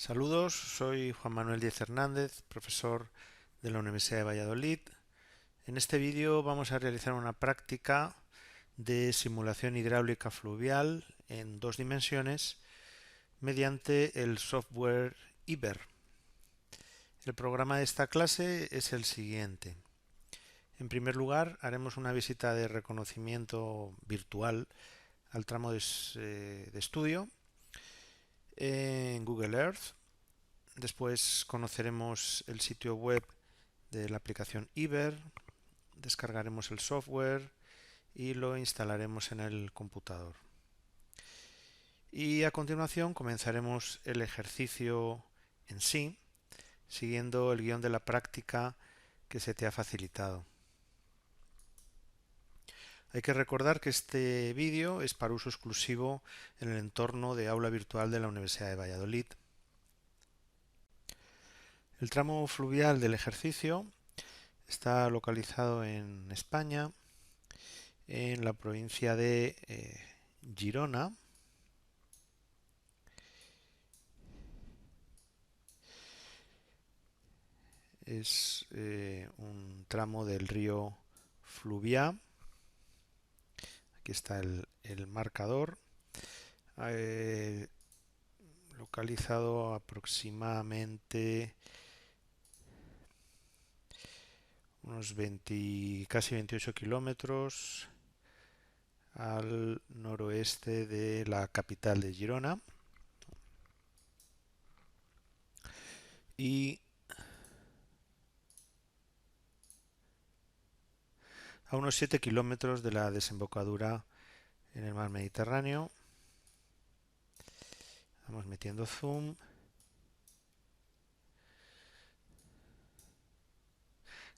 Saludos, soy Juan Manuel Díez Hernández, profesor de la Universidad de Valladolid. En este vídeo vamos a realizar una práctica de simulación hidráulica fluvial en dos dimensiones mediante el software IBER. El programa de esta clase es el siguiente. En primer lugar, haremos una visita de reconocimiento virtual al tramo de estudio en Google Earth. Después conoceremos el sitio web de la aplicación IBER, descargaremos el software y lo instalaremos en el computador. Y a continuación comenzaremos el ejercicio en sí, siguiendo el guión de la práctica que se te ha facilitado. Hay que recordar que este vídeo es para uso exclusivo en el entorno de aula virtual de la Universidad de Valladolid. El tramo fluvial del ejercicio está localizado en España, en la provincia de Girona. Es un tramo del río Fluvià. Aquí está el marcador. Eh, Localizado aproximadamente unos casi 28 kilómetros al noroeste de la capital de Girona y a unos 7 kilómetros de la desembocadura en el mar Mediterráneo. Vamos metiendo zoom.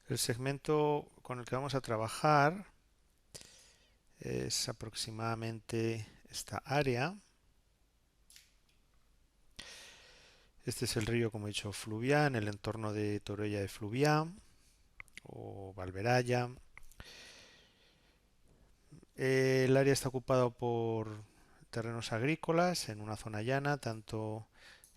El segmento con el que vamos a trabajar es aproximadamente esta área. Este es el río, como he dicho, Fluvià, en el entorno de Torroella de Fluvià o Valveralla. El área está ocupado por terrenos agrícolas en una zona llana, tanto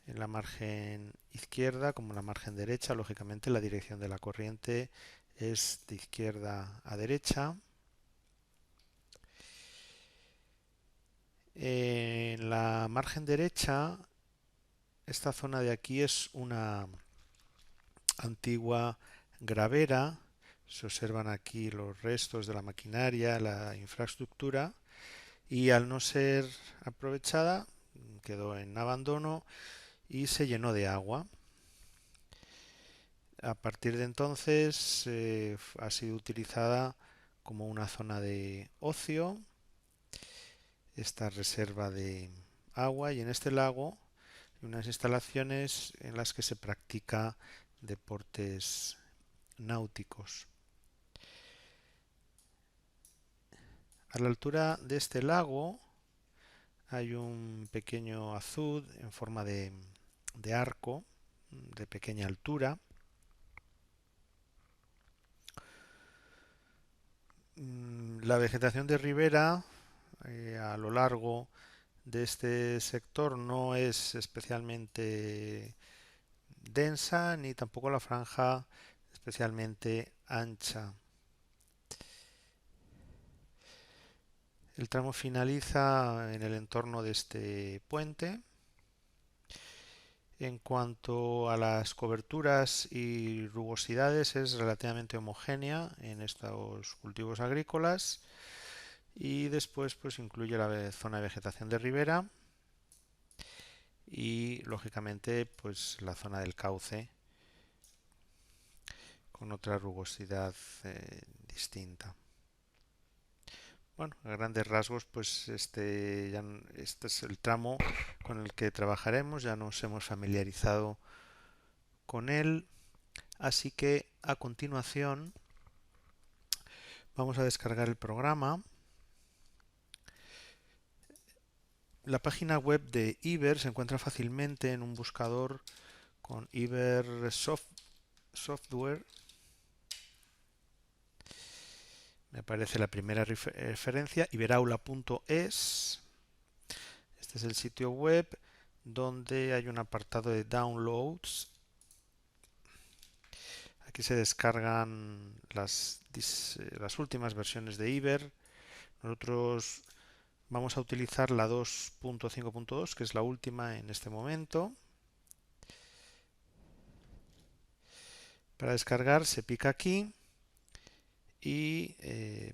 en la margen izquierda como en la margen derecha. Lógicamente, la dirección de la corriente es de izquierda a derecha. En la margen derecha, esta zona de aquí es una antigua gravera. Se observan aquí los restos de la maquinaria, la infraestructura, y al no ser aprovechada quedó en abandono y se llenó de agua. A partir de entonces ha sido utilizada como una zona de ocio, esta reserva de agua, y en este lago hay unas instalaciones en las que se practica deportes náuticos. A la altura de este lago hay un pequeño azud en forma de arco de pequeña altura. La vegetación de ribera a lo largo de este sector no es especialmente densa ni tampoco la franja especialmente ancha. El tramo finaliza en el entorno de este puente. En cuanto a las coberturas y rugosidades, es relativamente homogénea en estos cultivos agrícolas, y después pues incluye la zona de vegetación de ribera y lógicamente pues la zona del cauce con otra rugosidad distinta. Bueno, a grandes rasgos, pues este es el tramo con el que trabajaremos. Ya nos hemos familiarizado con él, así que a continuación vamos a descargar el programa. La página web de IBER se encuentra fácilmente en un buscador con IBER Software. Me aparece la primera referencia, iberaula.es. Este es el sitio web donde hay un apartado de Downloads. Aquí se descargan las últimas versiones de Iber. Nosotros vamos a utilizar la 2.5.2, que es la última en este momento. Para descargar se pica aquí y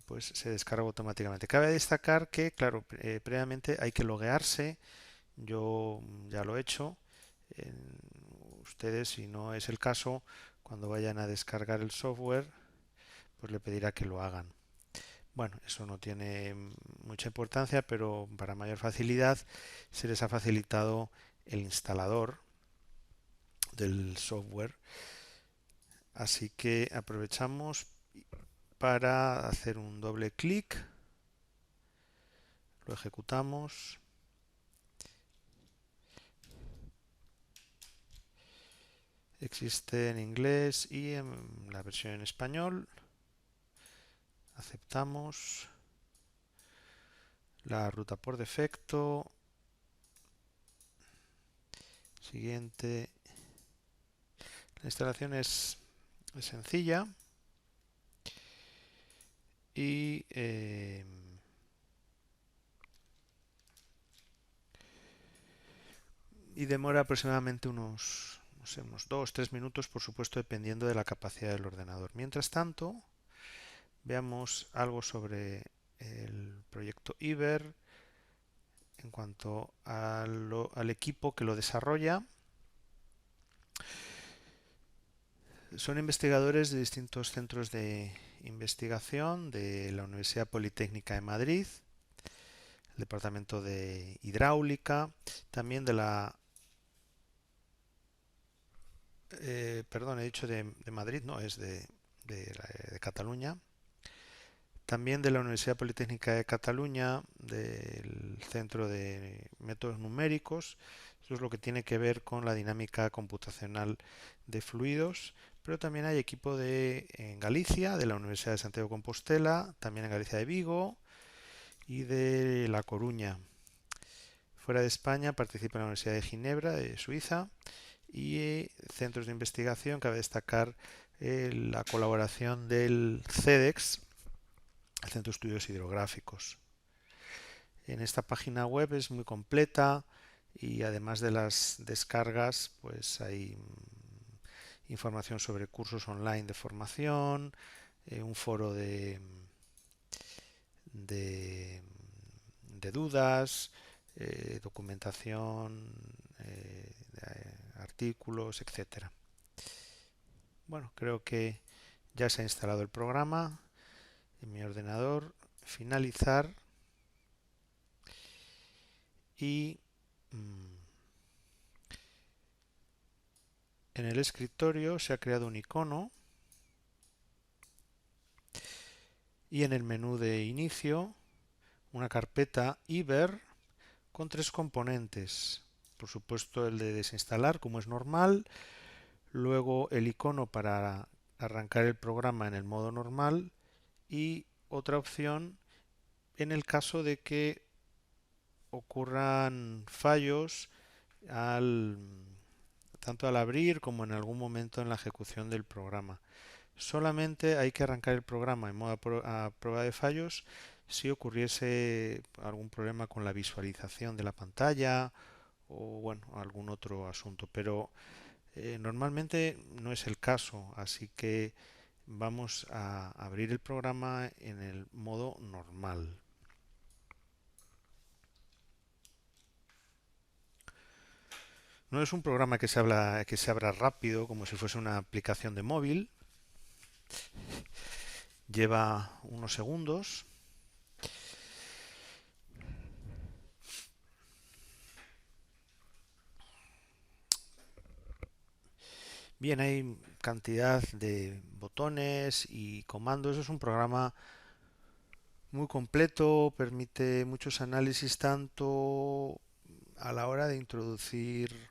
pues se descarga automáticamente. Cabe destacar que, claro, previamente hay que loguearse. Yo ya lo he hecho. Ustedes, si no es el caso, cuando vayan a descargar el software, pues le pedirá que lo hagan. Bueno, eso no tiene mucha importancia, pero para mayor facilidad se les ha facilitado el instalador del software. Así que aprovechamos para hacer un doble clic, lo ejecutamos. Existe en inglés y en la versión en español. Aceptamos la ruta por defecto. Siguiente. La instalación es sencilla y demora aproximadamente unos, no sé, unos 2-3 minutos, por supuesto, dependiendo de la capacidad del ordenador. Mientras tanto, veamos algo sobre el proyecto Iber en cuanto al equipo que lo desarrolla. Son investigadores de distintos centros de investigación de la Universidad Politécnica de Madrid, el Departamento de Hidráulica, también de la perdón, he dicho de Madrid, no, es de Cataluña. También de la Universidad Politécnica de Cataluña, del Centro de Métodos Numéricos. Eso es lo que tiene que ver con la dinámica computacional de fluidos. Pero también hay equipo en Galicia, de la Universidad de Santiago de Compostela, también en Galicia de Vigo y de La Coruña. Fuera de España participa en la Universidad de Ginebra, de Suiza, y centros de investigación. Cabe destacar la colaboración del CEDEX, el Centro de Estudios Hidrográficos. En esta página web es muy completa y además de las descargas, pues hay información sobre cursos online de formación, un foro de, de dudas, documentación, artículos, etcétera. Bueno, creo que ya se ha instalado el programa en mi ordenador. Finalizar y en el escritorio se ha creado un icono y en el menú de inicio una carpeta Iber con 3 componentes. Por supuesto el de desinstalar, como es normal, luego el icono para arrancar el programa en el modo normal y otra opción en el caso de que ocurran fallos tanto al abrir como en algún momento en la ejecución del programa. Solamente hay que arrancar el programa en modo a prueba de fallos si ocurriese algún problema con la visualización de la pantalla o bueno, algún otro asunto, pero normalmente no es el caso, así que vamos a abrir el programa en el modo normal. No es un programa que se abra rápido como si fuese una aplicación de móvil. Lleva unos segundos. Bien, hay cantidad de botones y comandos. Es un programa muy completo, permite muchos análisis tanto a la hora de introducir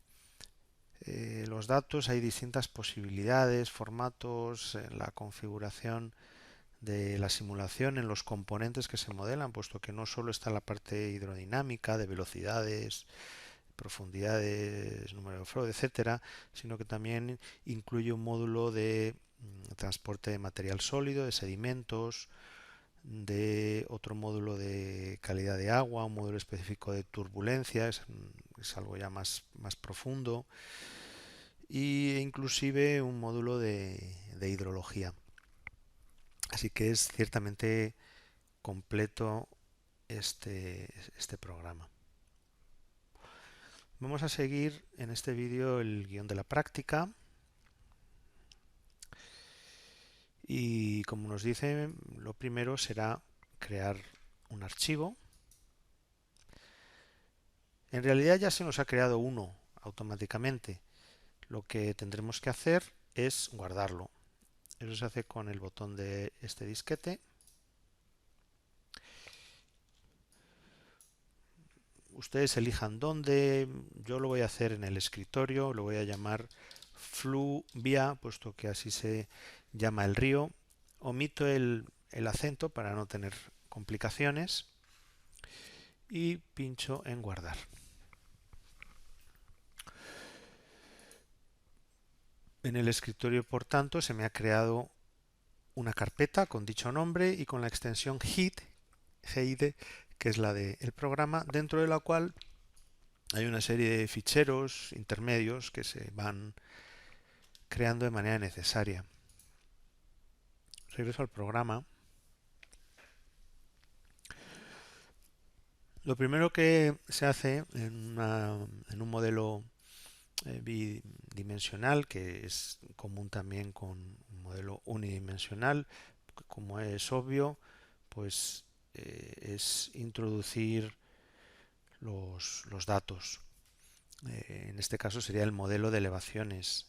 los datos. Hay distintas posibilidades, formatos, en la configuración de la simulación, en los componentes que se modelan, puesto que no solo está la parte hidrodinámica de velocidades, profundidades, número de Froude, etcétera, sino que también incluye un módulo de transporte de material sólido, de sedimentos, de otro módulo de calidad de agua, un módulo específico de turbulencia, es algo ya más profundo, e inclusive un módulo de hidrología. Así que es ciertamente completo este programa. Vamos a seguir en este vídeo el guión de la práctica y como nos dice, lo primero será crear un archivo. En realidad ya se nos ha creado uno automáticamente. Lo que tendremos que hacer es guardarlo. Eso se hace con el botón de este disquete. Ustedes elijan dónde. Yo lo voy a hacer en el escritorio, lo voy a llamar Fluvia, puesto que así se llama el río. Omito el acento para no tener complicaciones y pincho en guardar. En el escritorio, por tanto, se me ha creado una carpeta con dicho nombre y con la extensión HID, que es la del programa, dentro de la cual hay una serie de ficheros intermedios que se van creando de manera necesaria. Regreso al programa. Lo primero que se hace en un modelo bidimensional, que es común también con un modelo unidimensional, como es obvio, pues es introducir los datos. En este caso sería el modelo de elevaciones.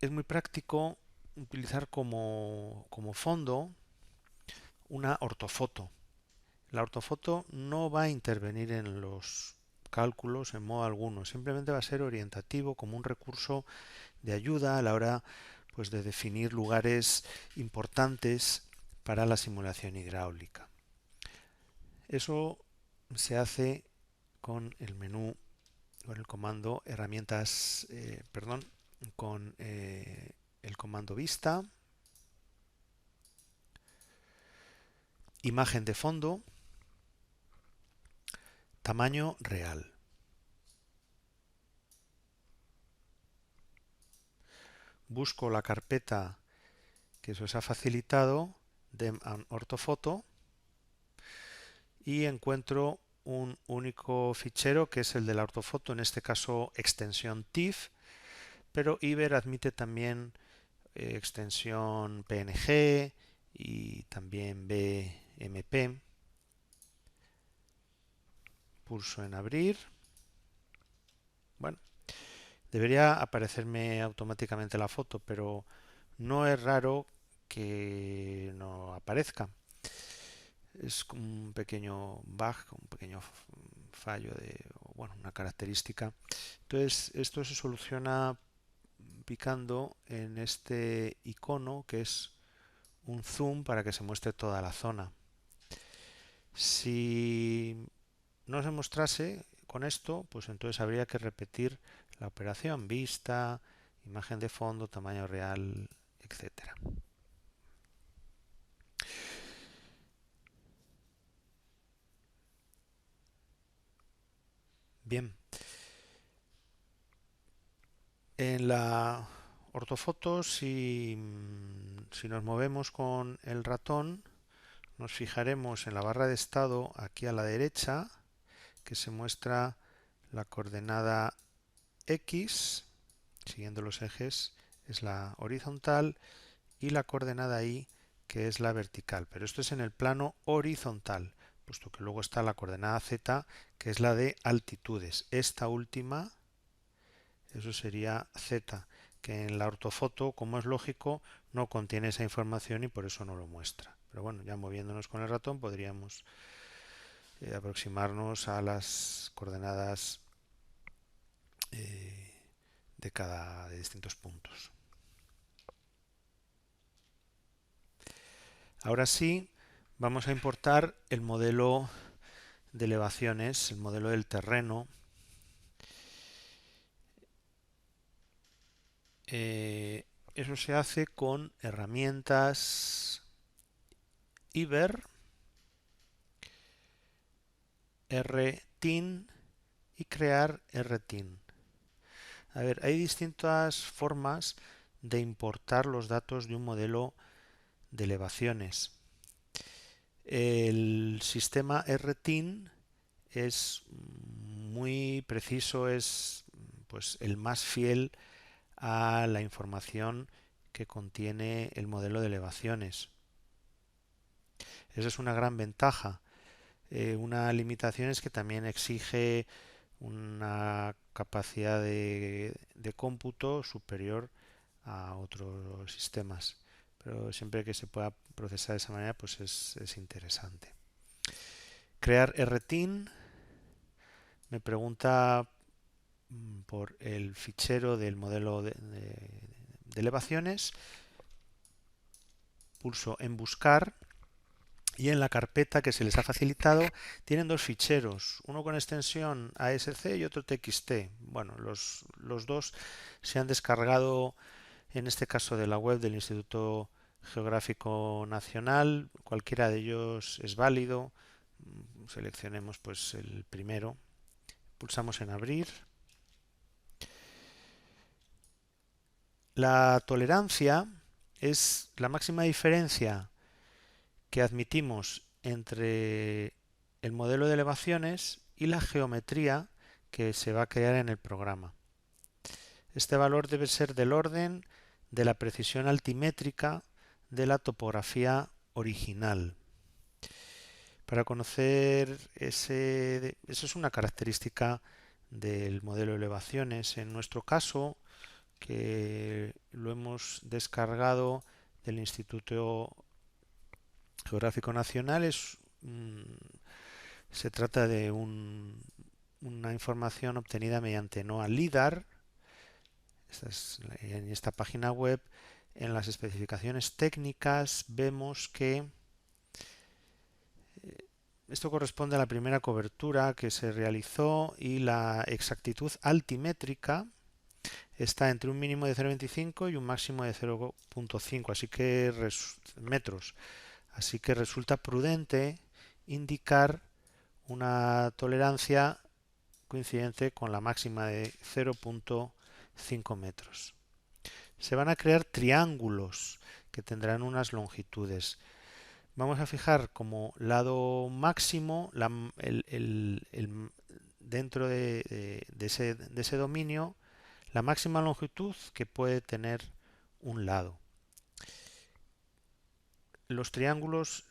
Es muy práctico utilizar como fondo una ortofoto. La ortofoto no va a intervenir en los cálculos en modo alguno, simplemente va a ser orientativo como un recurso de ayuda a la hora pues, de definir lugares importantes para la simulación hidráulica. Eso se hace con el menú, con el comando herramientas, con el comando vista, imagen de fondo, tamaño real. Busco la carpeta que se os ha facilitado, Dem and Orthofoto, y encuentro un único fichero que es el de la ortofoto, en este caso extensión TIFF, pero Iber admite también extensión PNG y también BMP. Pulso en abrir. Bueno, debería aparecerme automáticamente la foto, pero no es raro que no aparezca. Es como un pequeño bug, un pequeño fallo bueno, una característica. Entonces, esto se soluciona picando en este icono que es un zoom para que se muestre toda la zona. Si no se mostrase con esto, pues entonces habría que repetir la operación vista, imagen de fondo, tamaño real, etcétera. Bien, en la ortofoto, si nos movemos con el ratón, nos fijaremos en la barra de estado aquí a la derecha, que se muestra la coordenada X, siguiendo los ejes, es la horizontal, y la coordenada Y, que es la vertical. Pero esto es en el plano horizontal, puesto que luego está la coordenada Z, que es la de altitudes. Esta última, eso sería Z, que en la ortofoto, como es lógico, no contiene esa información y por eso no lo muestra. Pero bueno, ya moviéndonos con el ratón podríamos aproximarnos a las coordenadas de distintos puntos. Ahora sí, vamos a importar el modelo de elevaciones, el modelo del terreno. Eso se hace con herramientas IBER, RTIN y crear RTIN. A ver, hay distintas formas de importar los datos de un modelo de elevaciones. El sistema RTIN es muy preciso, es pues el más fiel a la información que contiene el modelo de elevaciones. Esa es una gran ventaja. Una limitación es que también exige una capacidad de cómputo superior a otros sistemas. Pero siempre que se pueda procesar de esa manera, pues es interesante. Crear RTIN me pregunta por el fichero del modelo de elevaciones. Pulso en buscar y en la carpeta que se les ha facilitado tienen dos ficheros, uno con extensión ASC y otro TXT. Bueno, los dos se han descargado en este caso de la web del Instituto Geográfico Nacional. Cualquiera de ellos es válido. Seleccionemos pues el primero. Pulsamos en abrir. La tolerancia es la máxima diferencia que admitimos entre el modelo de elevaciones y la geometría que se va a crear en el programa. Este valor debe ser del orden de la precisión altimétrica de la topografía original. Para conocer eso es una característica del modelo de elevaciones. En nuestro caso, que lo hemos descargado del Instituto Geográfico Nacional, se trata de una información obtenida mediante NOAA LIDAR. En esta página web, en las especificaciones técnicas, vemos que esto corresponde a la primera cobertura que se realizó y la exactitud altimétrica está entre un mínimo de 0,25 y un máximo de 0,5, así que metros. Así que resulta prudente indicar una tolerancia coincidente con la máxima de 0,5 metros. Se van a crear triángulos que tendrán unas longitudes. Vamos a fijar como lado máximo dentro de ese dominio la máxima longitud que puede tener un lado. Los triángulos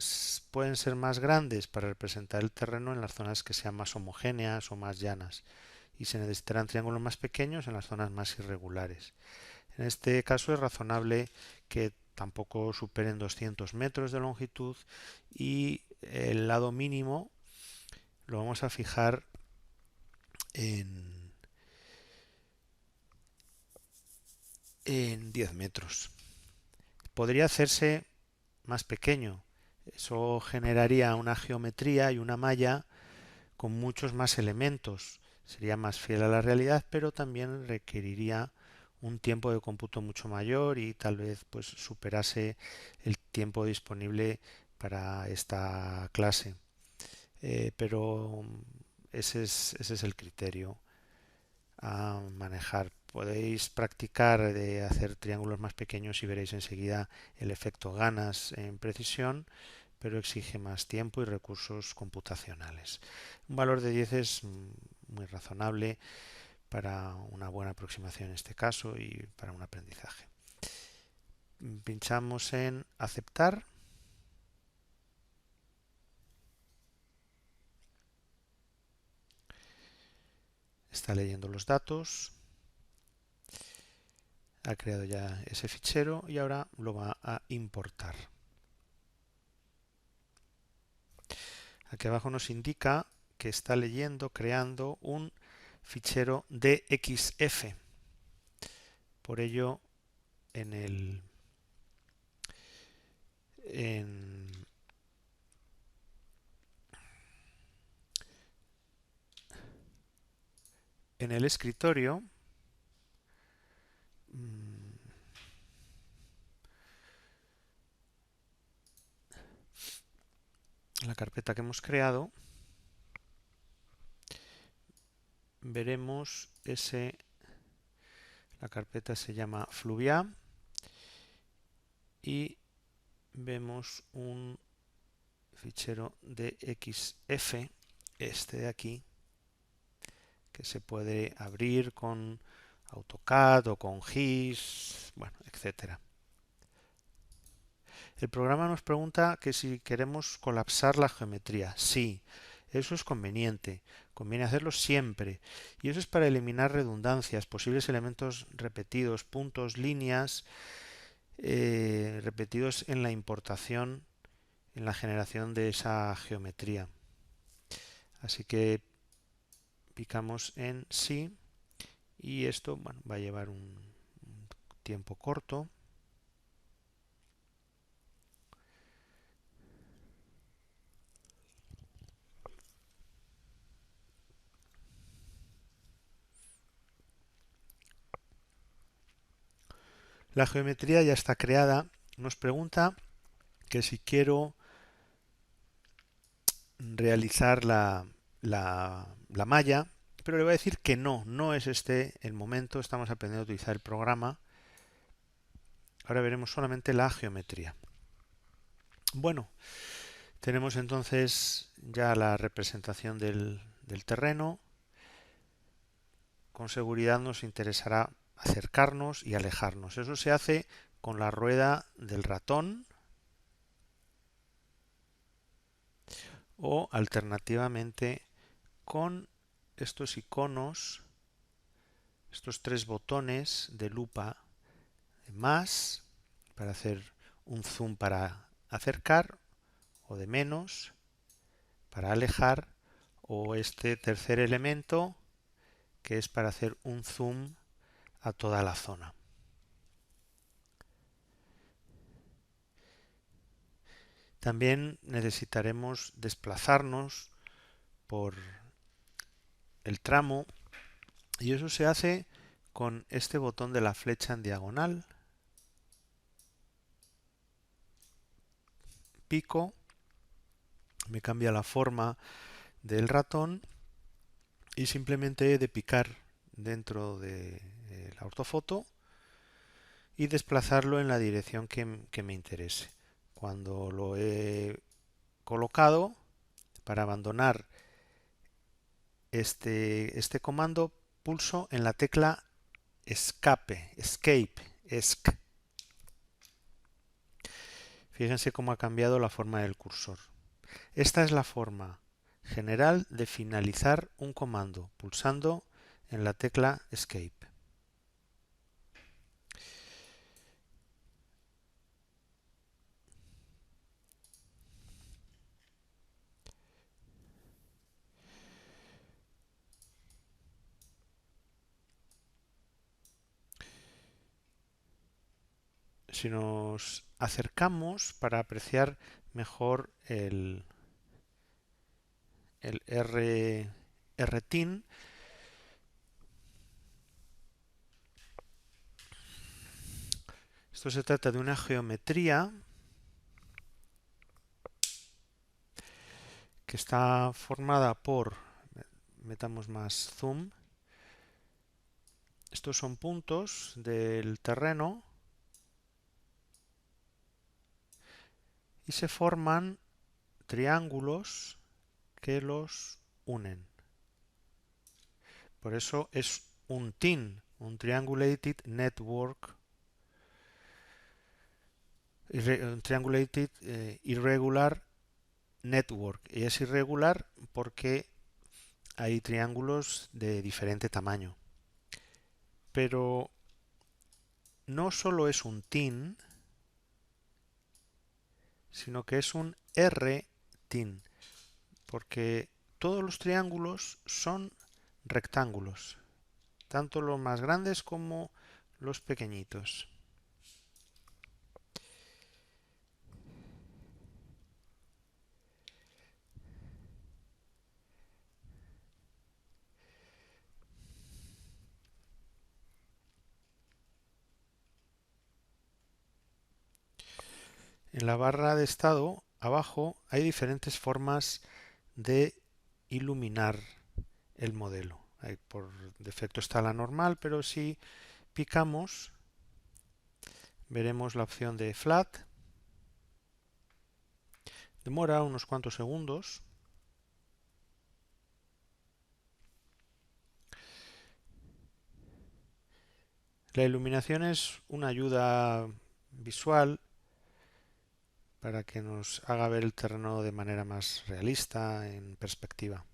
pueden ser más grandes para representar el terreno en las zonas que sean más homogéneas o más llanas y se necesitarán triángulos más pequeños en las zonas más irregulares. En este caso es razonable que tampoco superen 200 metros de longitud y el lado mínimo lo vamos a fijar en 10 metros. Podría hacerse más pequeño. Eso generaría una geometría y una malla con muchos más elementos. Sería más fiel a la realidad, pero también requeriría un tiempo de cómputo mucho mayor y tal vez pues superase el tiempo disponible para esta clase. Pero ese es el criterio a manejar. Podéis practicar de hacer triángulos más pequeños y veréis enseguida el efecto ganas en precisión, pero exige más tiempo y recursos computacionales. Un valor de 10 es muy razonable para una buena aproximación en este caso y para un aprendizaje. Pinchamos en aceptar. Está leyendo los datos. Ha creado ya ese fichero y ahora lo va a importar. Aquí abajo nos indica que está leyendo, creando un fichero DXF. Por ello, en en el escritorio la carpeta que hemos creado, veremos la carpeta se llama Fluvia y vemos un fichero DXF, este de aquí, que se puede abrir con AutoCAD o con GIS, bueno, etcétera. El programa nos pregunta que si queremos colapsar la geometría. Sí, eso es conveniente. Conviene hacerlo siempre. Y eso es para eliminar redundancias, posibles elementos repetidos, puntos, líneas repetidos en la importación, en la generación de esa geometría. Así que picamos en sí y esto, bueno, va a llevar un tiempo corto. La geometría ya está creada. Nos pregunta que si quiero realizar la malla, pero le voy a decir que no es este el momento. Estamos aprendiendo a utilizar el programa. Ahora veremos solamente la geometría. Bueno, tenemos entonces ya la representación del terreno. Con seguridad nos interesará acercarnos y alejarnos. Eso se hace con la rueda del ratón o alternativamente con estos iconos, estos tres botones de lupa, de más para hacer un zoom para acercar o de menos para alejar, o este tercer elemento que es para hacer un zoom a toda la zona. También necesitaremos desplazarnos por el tramo y eso se hace con este botón de la flecha en diagonal. Pico, me cambia la forma del ratón y simplemente he de picar dentro de la ortofoto y desplazarlo en la dirección que me interese. Cuando lo he colocado, para abandonar este comando, pulso en la tecla Escape. Fíjense cómo ha cambiado la forma del cursor. Esta es la forma general de finalizar un comando, pulsando en la tecla Escape. Si nos acercamos para apreciar mejor el RTIN, esto se trata de una geometría que está formada por, metamos más zoom, estos son puntos del terreno y se forman triángulos que los unen. Por eso es un TIN, un Triangulated Network, un Triangulated Irregular Network. Y es irregular porque hay triángulos de diferente tamaño. Pero no solo es un TIN, sino que es un R-TIN, porque todos los triángulos son rectángulos, tanto los más grandes como los pequeñitos. En la barra de estado, abajo, hay diferentes formas de iluminar el modelo. Por defecto está la normal, pero si picamos, veremos la opción de Flat. Demora unos cuantos segundos. La iluminación es una ayuda visual para que nos haga ver el terreno de manera más realista, en perspectiva.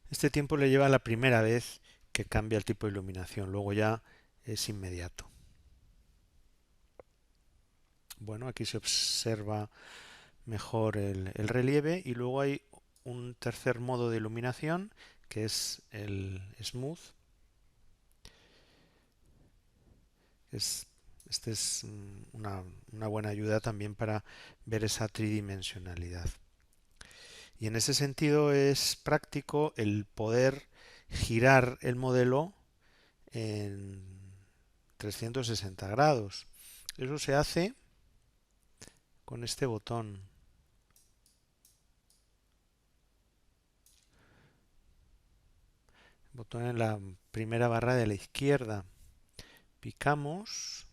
Este tiempo le lleva la primera vez que cambia el tipo de iluminación, luego ya es inmediato. Bueno, aquí se observa mejor el relieve y luego hay un tercer modo de iluminación que es el Smooth. Este es una buena ayuda también para ver esa tridimensionalidad. Y en ese sentido es práctico el poder girar el modelo en 360 grados. Eso se hace con este botón. Botón en la primera barra de la izquierda. Picamos.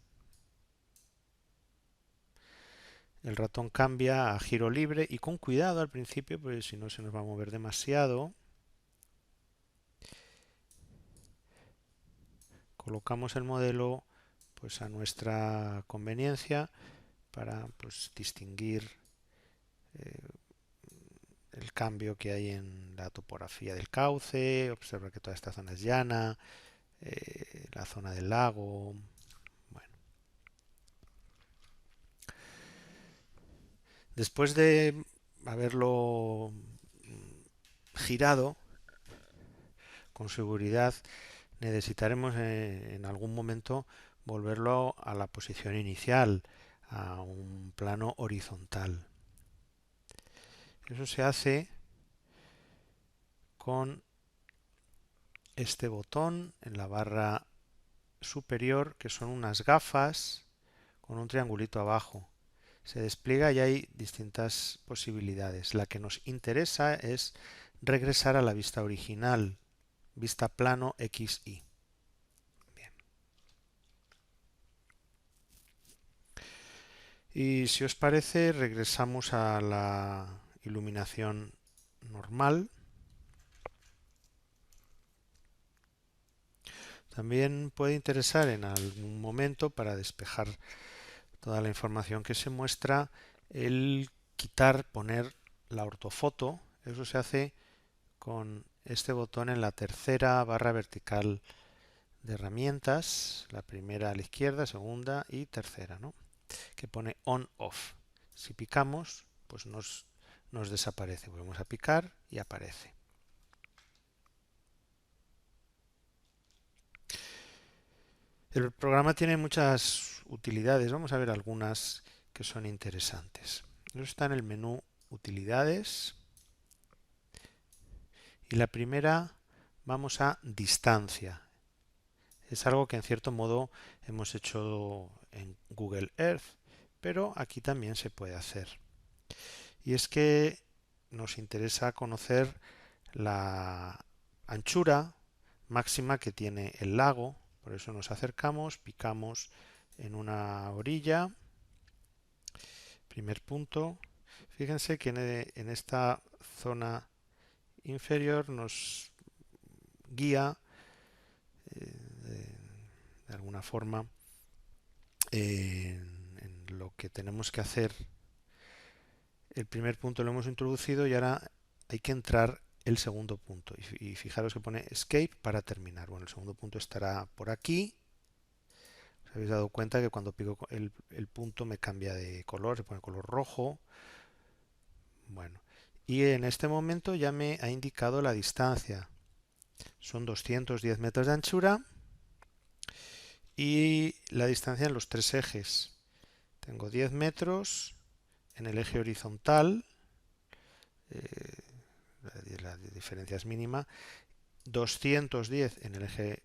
El ratón cambia a giro libre y con cuidado al principio, porque si no se nos va a mover demasiado. Colocamos el modelo pues a nuestra conveniencia para pues distinguir eh, el cambio que hay en la topografía del cauce. Observa que toda esta zona es llana, la zona del lago. Bueno. Después de haberlo girado con seguridad, necesitaremos en algún momento volverlo a la posición inicial, a un plano horizontal. Eso se hace con este botón en la barra superior, que son unas gafas con un triangulito abajo. Se despliega y hay distintas posibilidades. La que nos interesa es regresar a la vista original, vista plano XY. Bien. Y si os parece, regresamos a la iluminación normal. También puede interesar en algún momento, para despejar toda la información que se muestra, el poner la ortofoto. Eso se hace con este botón en la tercera barra vertical de herramientas, la primera a la izquierda, segunda y tercera, ¿no? Que pone on-off. Si picamos, pues nos desaparece. Volvemos a picar y aparece. El programa tiene muchas utilidades. Vamos a ver algunas que son interesantes. Eso está en el menú Utilidades. Y la primera, vamos a Distancia. Es algo que en cierto modo hemos hecho en Google Earth, pero aquí también se puede hacer. Y es que nos interesa conocer la anchura máxima que tiene el lago. Por eso nos acercamos, picamos en una orilla, primer punto. Fíjense que en esta zona inferior nos guía de alguna forma en lo que tenemos que hacer. El primer punto lo hemos introducido y ahora hay que entrar el segundo punto. Y fijaros que pone Escape para terminar. Bueno, el segundo punto estará por aquí. Os habéis dado cuenta que cuando pico el punto me cambia de color, se pone color rojo. Bueno, y en este momento ya me ha indicado la distancia. Son 210 metros de anchura. y la distancia en los tres ejes. Tengo 10 metros en el eje horizontal, la diferencia es mínima, 210 en el eje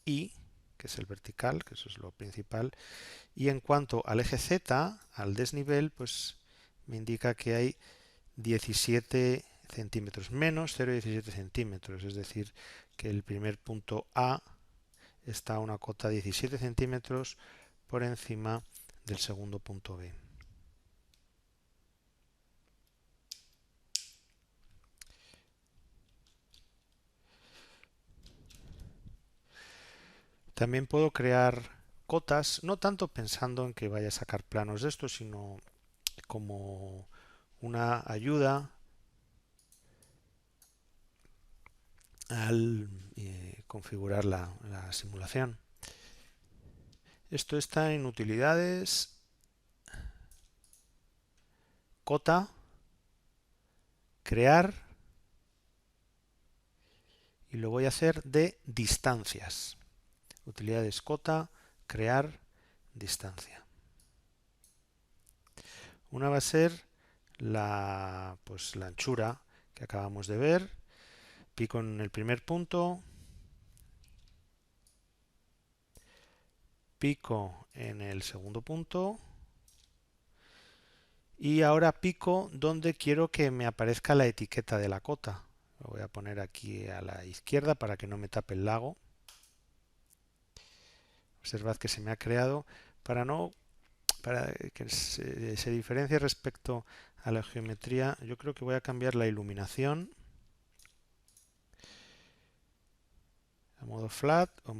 Y, que es el vertical, que eso es lo principal, y en cuanto al eje Z, al desnivel, pues me indica que hay 17 centímetros, menos 0,17 centímetros, es decir, que el primer punto A está a una cota 17 centímetros por encima del segundo punto B. También puedo crear cotas, no tanto pensando en que vaya a sacar planos de esto, sino como una ayuda al configurar la simulación. Esto está en utilidades, cota, crear, y lo voy a hacer de distancias. Utilidades cota, crear, distancia. Una va a ser pues, la anchura que acabamos de ver. Pico en el primer punto, pico en el segundo punto y ahora pico donde quiero que me aparezca la etiqueta de la cota. Lo voy a poner aquí a la izquierda para que no me tape el lago. Observad que se me ha creado para que se diferencie respecto a la geometría. Yo creo que voy a cambiar la iluminación a modo flat o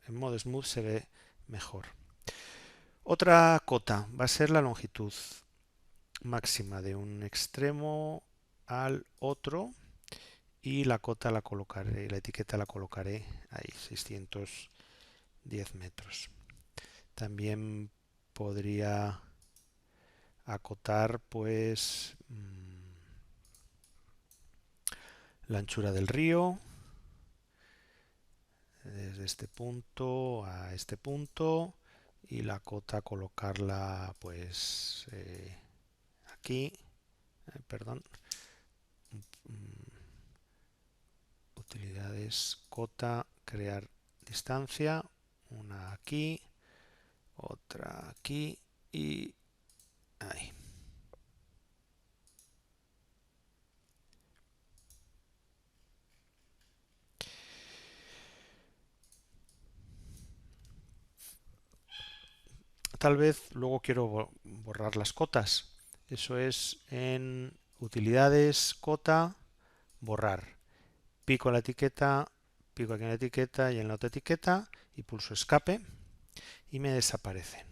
en modo smooth se ve mejor. Otra cota va a ser la longitud máxima de un extremo al otro y la cota la colocaré, la etiqueta la colocaré ahí, 610 metros. También podría acotar pues la anchura del río desde este punto a este punto y la cota colocarla pues aquí, perdón, utilidades cota, crear distancia, una aquí, otra aquí y ahí. Tal vez luego quiero borrar las cotas. Eso es en utilidades, cota, borrar. Pico la etiqueta, pico aquí en la etiqueta y en la otra etiqueta y pulso escape y me desaparecen.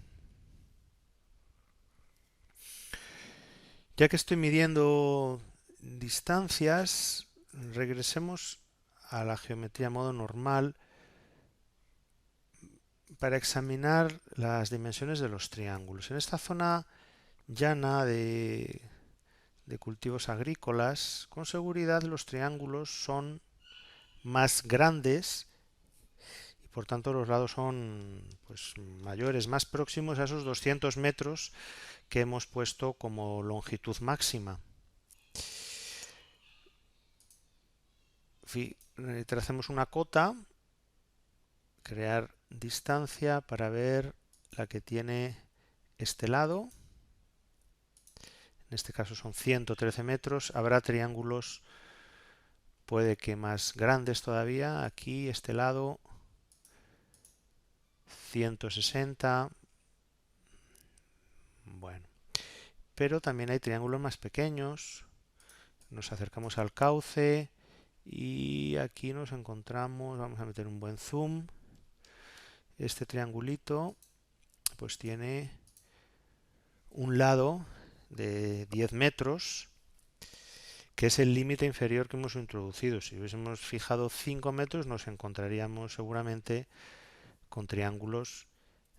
Ya que estoy midiendo distancias, regresemos a la geometría a modo normal para examinar las dimensiones de los triángulos. En esta zona llana de cultivos agrícolas, con seguridad los triángulos son más grandes y por tanto los lados son pues, mayores, más próximos a esos 200 metros que hemos puesto como longitud máxima. Tracemos una cota, crear distancia para ver la que tiene este lado. En este caso son 113 metros. Habrá triángulos, puede que más grandes todavía. Aquí, este lado, 160. Bueno, pero también hay triángulos más pequeños. Nos acercamos al cauce y aquí nos encontramos, vamos a meter un buen zoom. Este triangulito pues tiene un lado de 10 metros, que es el límite inferior que hemos introducido. Si hubiésemos fijado 5 metros, nos encontraríamos seguramente con triángulos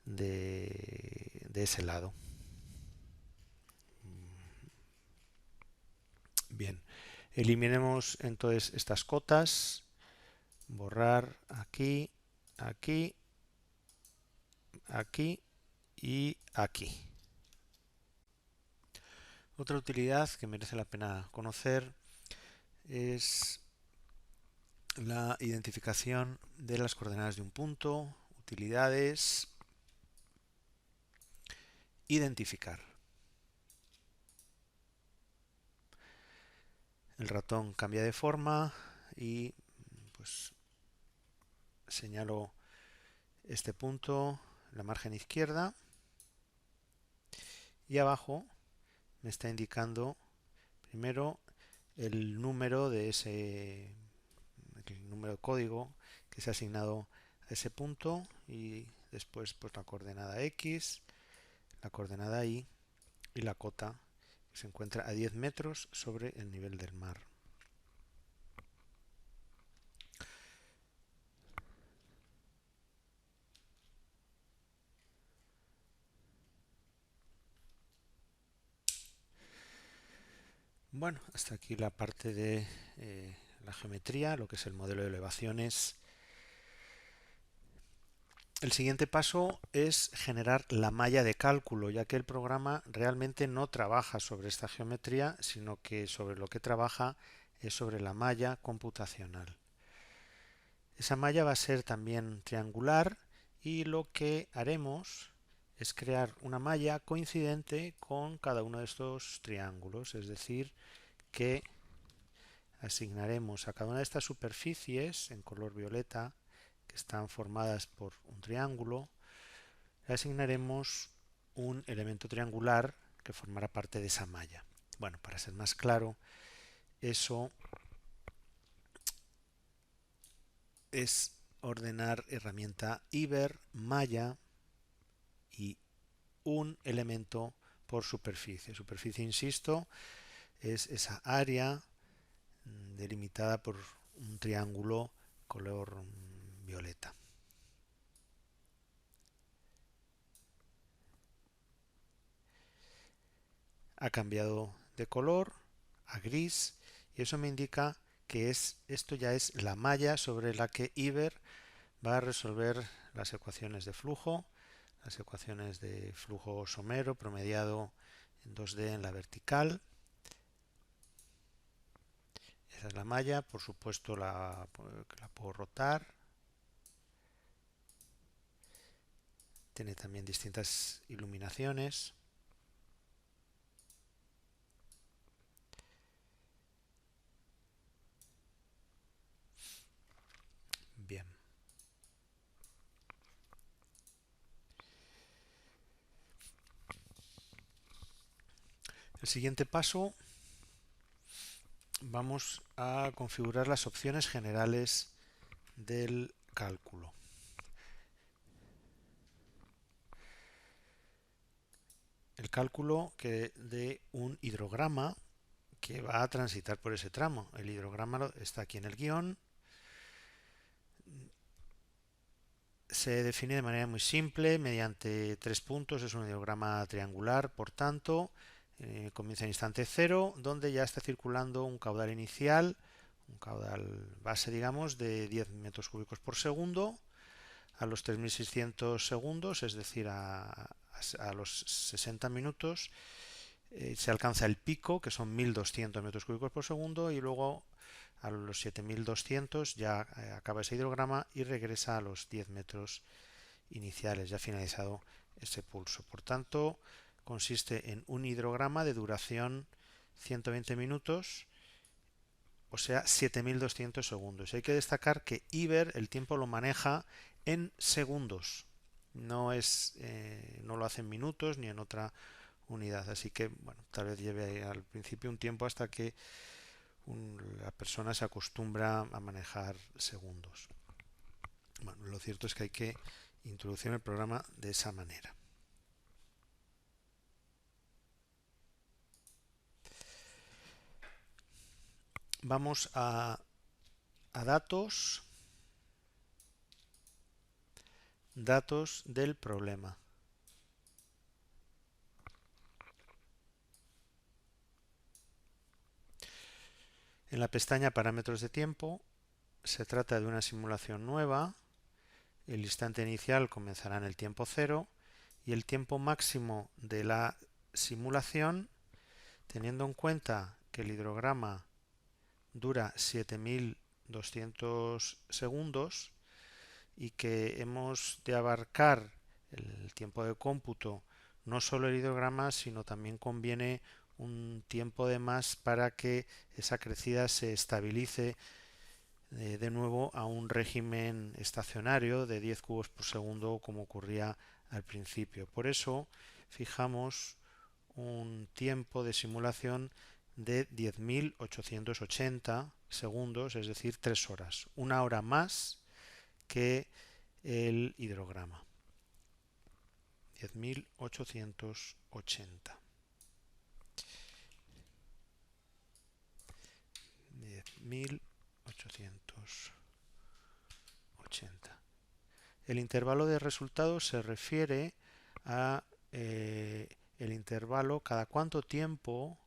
de ese lado. Bien, eliminemos entonces estas cotas, borrar aquí, aquí aquí y aquí. Otra utilidad que merece la pena conocer es la identificación de las coordenadas de un punto, utilidades, identificar. El ratón cambia de forma y pues señalo este punto en la margen izquierda y abajo me está indicando primero el número de el número de código que se ha asignado a ese punto y después pues la coordenada X, la coordenada Y y la cota que se encuentra a 10 metros sobre el nivel del mar. Bueno, hasta aquí la parte de la geometría, lo que es el modelo de elevaciones. El siguiente paso es generar la malla de cálculo, ya que el programa realmente no trabaja sobre esta geometría, sino que sobre lo que trabaja es sobre la malla computacional. Esa malla va a ser también triangular y lo que haremos es crear una malla coincidente con cada uno de estos triángulos, es decir, que asignaremos a cada una de estas superficies en color violeta que están formadas por un triángulo, le asignaremos un elemento triangular que formará parte de esa malla. Bueno, para ser más claro, eso es ordenar herramienta Iber, malla y un elemento por superficie. Superficie, insisto, es esa área delimitada por un triángulo color violeta. Ha cambiado de color a gris y eso me indica que esto ya es la malla sobre la que Iber va a resolver las ecuaciones de flujo, las ecuaciones de flujo somero promediado en 2D en la vertical. Esa es la malla, por supuesto la puedo rotar. Tiene también distintas iluminaciones. Bien. El siguiente paso, vamos a configurar las opciones generales del cálculo. El cálculo que de un hidrograma que va a transitar por ese tramo. El hidrograma está aquí en el guión. Se define de manera muy simple mediante 3 puntos. Es un hidrograma triangular, por tanto, comienza en instante cero, donde ya está circulando un caudal inicial, un caudal base, digamos, de 10 metros cúbicos por segundo a los 3600 segundos, es decir, a los 60 minutos. Se alcanza el pico, que son 1200 metros cúbicos por segundo, y luego a los 7200 ya acaba ese hidrograma y regresa a los 10 metros iniciales, ya ha finalizado ese pulso. Por tanto, consiste en un hidrograma de duración 120 minutos, o sea, 7200 segundos. Hay que destacar que Iber el tiempo lo maneja en segundos, no lo hace en minutos ni en otra unidad, así que bueno, tal vez lleve al principio un tiempo hasta que la persona se acostumbra a manejar segundos. Bueno, lo cierto es que hay que introducir el programa de esa manera. Vamos a datos del problema. En la pestaña parámetros de tiempo se trata de una simulación nueva el instante inicial comenzará en el tiempo cero y el tiempo máximo de la simulación, teniendo en cuenta que el hidrograma dura 7200 segundos y que hemos de abarcar el tiempo de cómputo no solo el hidrograma, sino también conviene un tiempo de más para que esa crecida se estabilice de nuevo a un régimen estacionario de 10 cubos por segundo como ocurría al principio. Por eso fijamos un tiempo de simulación de 10.880 segundos, es decir, 3 horas, una hora más que el hidrograma. 10.880. 10.880. El intervalo de resultados se refiere a el intervalo cada cuánto tiempo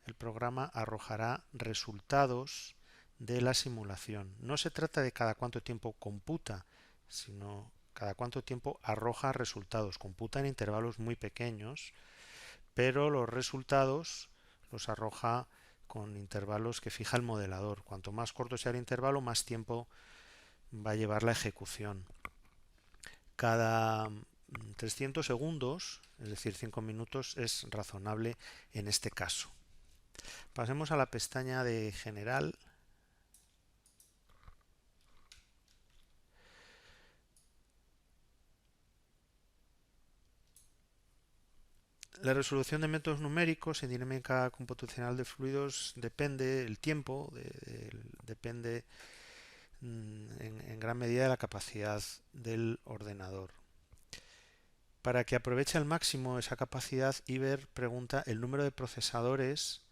el programa arrojará resultados de la simulación. No se trata de cada cuánto tiempo computa, sino cada cuánto tiempo arroja resultados. Computa en intervalos muy pequeños, pero los resultados los arroja con intervalos que fija el modelador. Cuanto más corto sea el intervalo, más tiempo va a llevar la ejecución. Cada 300 segundos, es decir, 5 minutos, es razonable en este caso. Pasemos a la pestaña de general. La resolución de métodos numéricos en dinámica computacional de fluidos depende, el tiempo depende en gran medida de la capacidad del ordenador. Para que aproveche al máximo esa capacidad, Iber pregunta el número de procesadores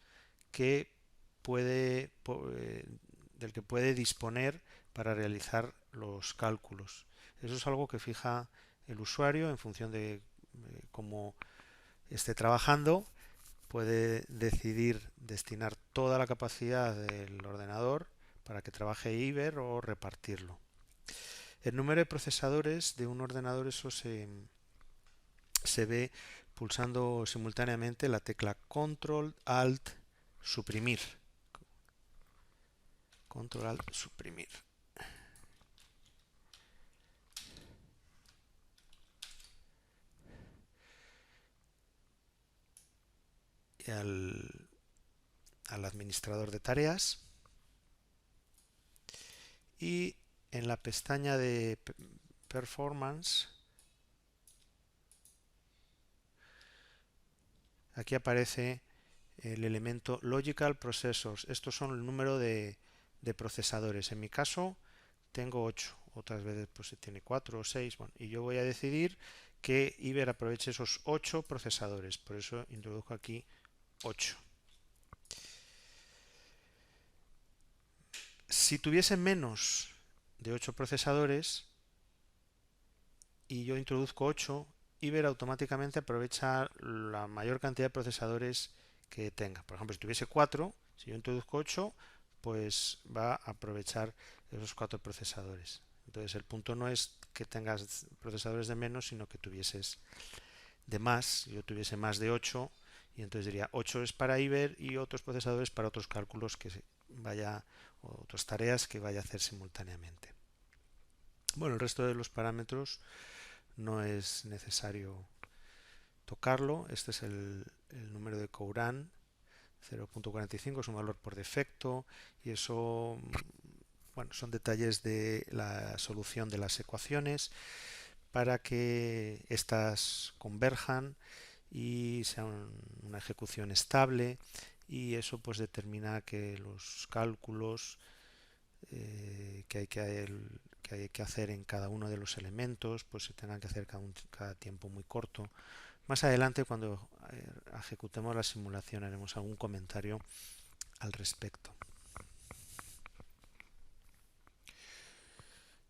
del que puede disponer para realizar los cálculos. Eso es algo que fija el usuario en función de cómo esté trabajando. Puede decidir destinar toda la capacidad del ordenador para que trabaje Iber o repartirlo. El número de procesadores de un ordenador, eso se ve pulsando simultáneamente la tecla Control Alt suprimir. Control Alt suprimir. Y al administrador de tareas. Y en la pestaña de Performance, aquí aparece el elemento Logical Processors. Estos son el número de procesadores. En mi caso tengo 8. Otras veces pues se tiene 4 o 6. Bueno, y yo voy a decidir que Iber aproveche esos 8 procesadores. Por eso introduzco aquí 8. Si tuviese menos de 8 procesadores y yo introduzco 8, Iber automáticamente aprovecha la mayor cantidad de procesadores que tenga. Por ejemplo, si tuviese 4, si yo introduzco 8, pues va a aprovechar esos 4 procesadores. Entonces el punto no es que tengas procesadores de menos, sino que tuvieses de más. Yo tuviese más de 8 y entonces diría 8 es para Iber y otros procesadores para otros cálculos que vaya, o otras tareas que vaya a hacer simultáneamente. Bueno, el resto de los parámetros no es necesario tocarlo. Este es el número de Courant, 0.45, es un valor por defecto, y eso, bueno, son detalles de la solución de las ecuaciones para que éstas converjan y sea una ejecución estable, y eso pues determina que los cálculos que hay que hacer en cada uno de los elementos pues se tengan que hacer cada tiempo muy corto. Más adelante, cuando ejecutemos la simulación, haremos algún comentario al respecto.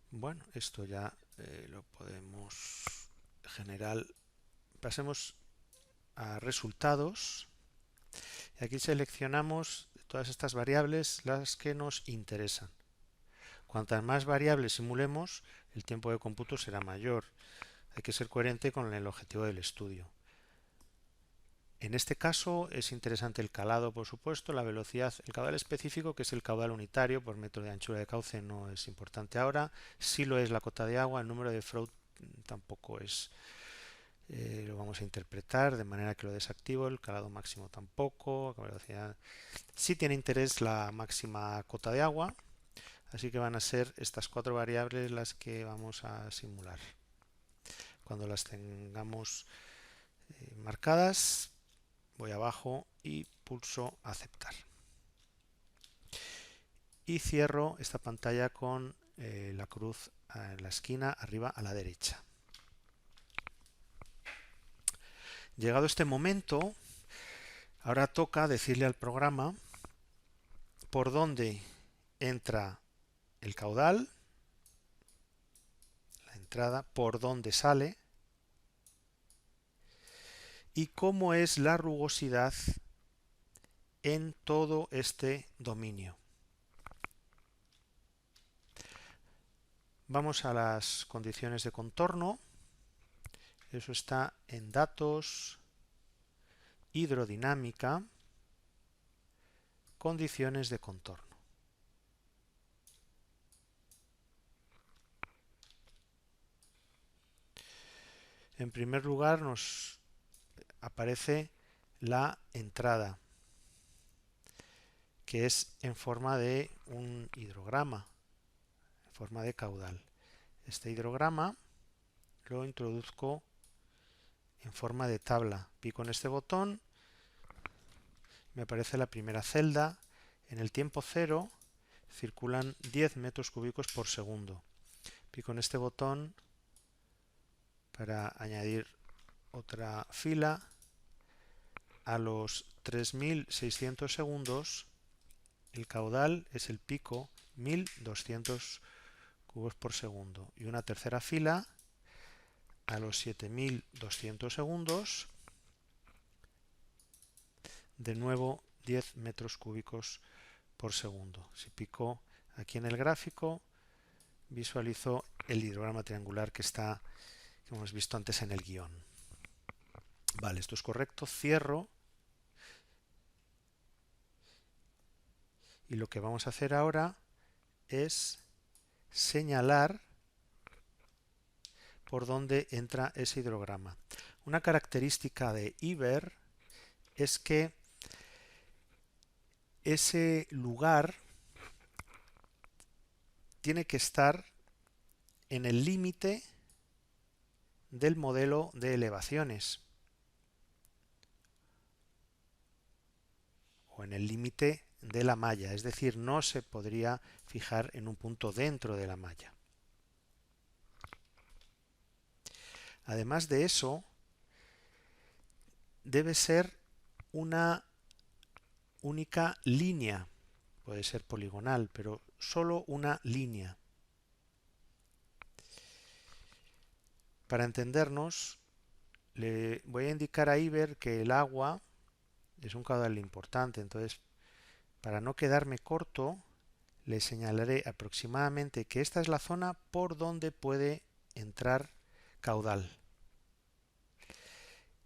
Bueno, esto ya lo podemos generar. Pasemos a resultados. Y aquí seleccionamos todas estas variables las que nos interesan. Cuantas más variables simulemos, el tiempo de cómputo será mayor. Hay que ser coherente con el objetivo del estudio. En este caso es interesante el calado, por supuesto, la velocidad, el caudal específico, que es el caudal unitario por metro de anchura de cauce, no es importante ahora. Sí lo es la cota de agua, el número de Freud tampoco es, lo vamos a interpretar de manera que lo desactivo, el calado máximo tampoco, la velocidad. Sí tiene interés la máxima cota de agua, así que van a ser estas 4 variables las que vamos a simular. Cuando las tengamos marcadas, voy abajo y pulso aceptar. Y cierro esta pantalla con la cruz en la esquina arriba a la derecha. Llegado este momento, ahora toca decirle al programa por dónde entra el caudal, la entrada, por dónde sale y cómo es la rugosidad en todo este dominio. Vamos a las condiciones de contorno. Eso está en datos, hidrodinámica, condiciones de contorno. En primer lugar nos aparece la entrada, que es en forma de un hidrograma, en forma de caudal. Este hidrograma lo introduzco en forma de tabla. Pico en este botón, me aparece la primera celda. En el tiempo cero circulan 10 metros cúbicos por segundo. Pico en este botón para añadir otra fila. A los 3600 segundos el caudal es el pico 1200 cubos por segundo. Y una tercera fila a los 7200 segundos, de nuevo 10 metros cúbicos por segundo. Si pico aquí en el gráfico, visualizo el hidrograma triangular que hemos visto antes en el guión. Vale, esto es correcto, cierro. Y lo que vamos a hacer ahora es señalar por dónde entra ese hidrograma. Una característica de IBER es que ese lugar tiene que estar en el límite del modelo de elevaciones o en el límite de la malla, es decir, no se podría fijar en un punto dentro de la malla. Además de eso, debe ser una única línea, puede ser poligonal, pero solo una línea. Para entendernos, le voy a indicar a Iber que el agua es un caudal importante, entonces para no quedarme corto, le señalaré aproximadamente que esta es la zona por donde puede entrar caudal.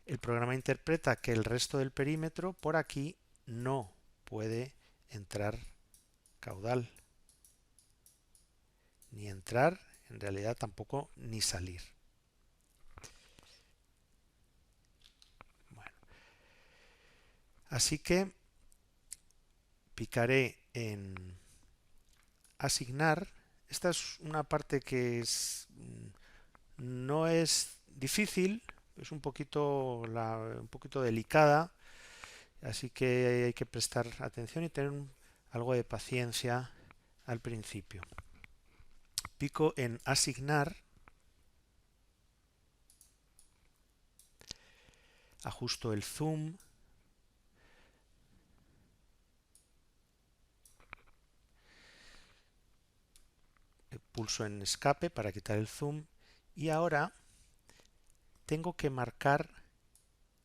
El programa interpreta que el resto del perímetro por aquí no puede entrar caudal. Ni entrar, en realidad tampoco, ni salir. Bueno. Así que picaré en asignar. Esta es una parte que no es difícil, es un poquito delicada, así que hay que prestar atención y tener algo de paciencia al principio. Pico en asignar, ajusto el zoom, pulso en escape para quitar el zoom y ahora tengo que marcar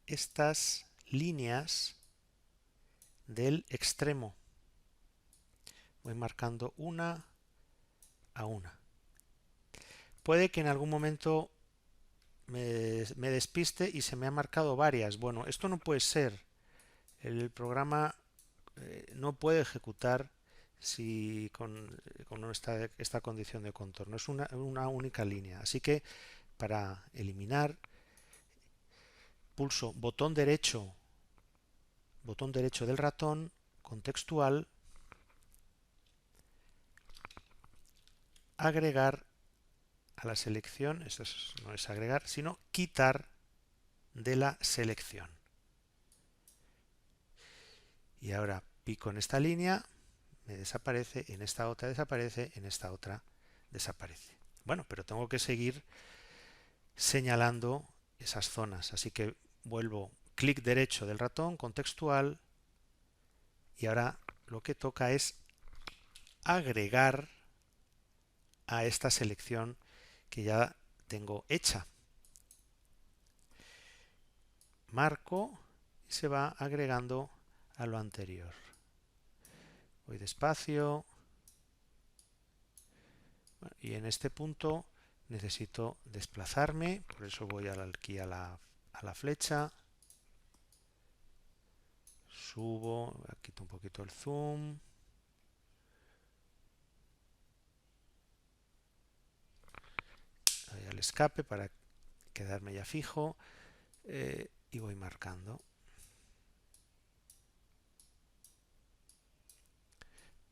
estas líneas del extremo. Voy marcando 1, a una. Puede que en algún momento me despiste y se me han marcado varias. Bueno, esto no puede ser. El programa no puede ejecutar si con esta condición de contorno. Es una única línea. Así que para eliminar, pulso botón derecho del ratón, contextual, agregar a la selección, esto no es agregar, sino quitar de la selección. Y ahora pico en esta línea, me desaparece, en esta otra desaparece, en esta otra desaparece. Bueno, pero tengo que seguir señalando esas zonas, así que vuelvo clic derecho del ratón, contextual, y ahora lo que toca es agregar a esta selección que ya tengo hecha. Marco y se va agregando a lo anterior. Voy despacio y en este punto necesito desplazarme, por eso voy aquí a la flecha, subo, quito un poquito el zoom, doy al escape para quedarme ya fijo y voy marcando.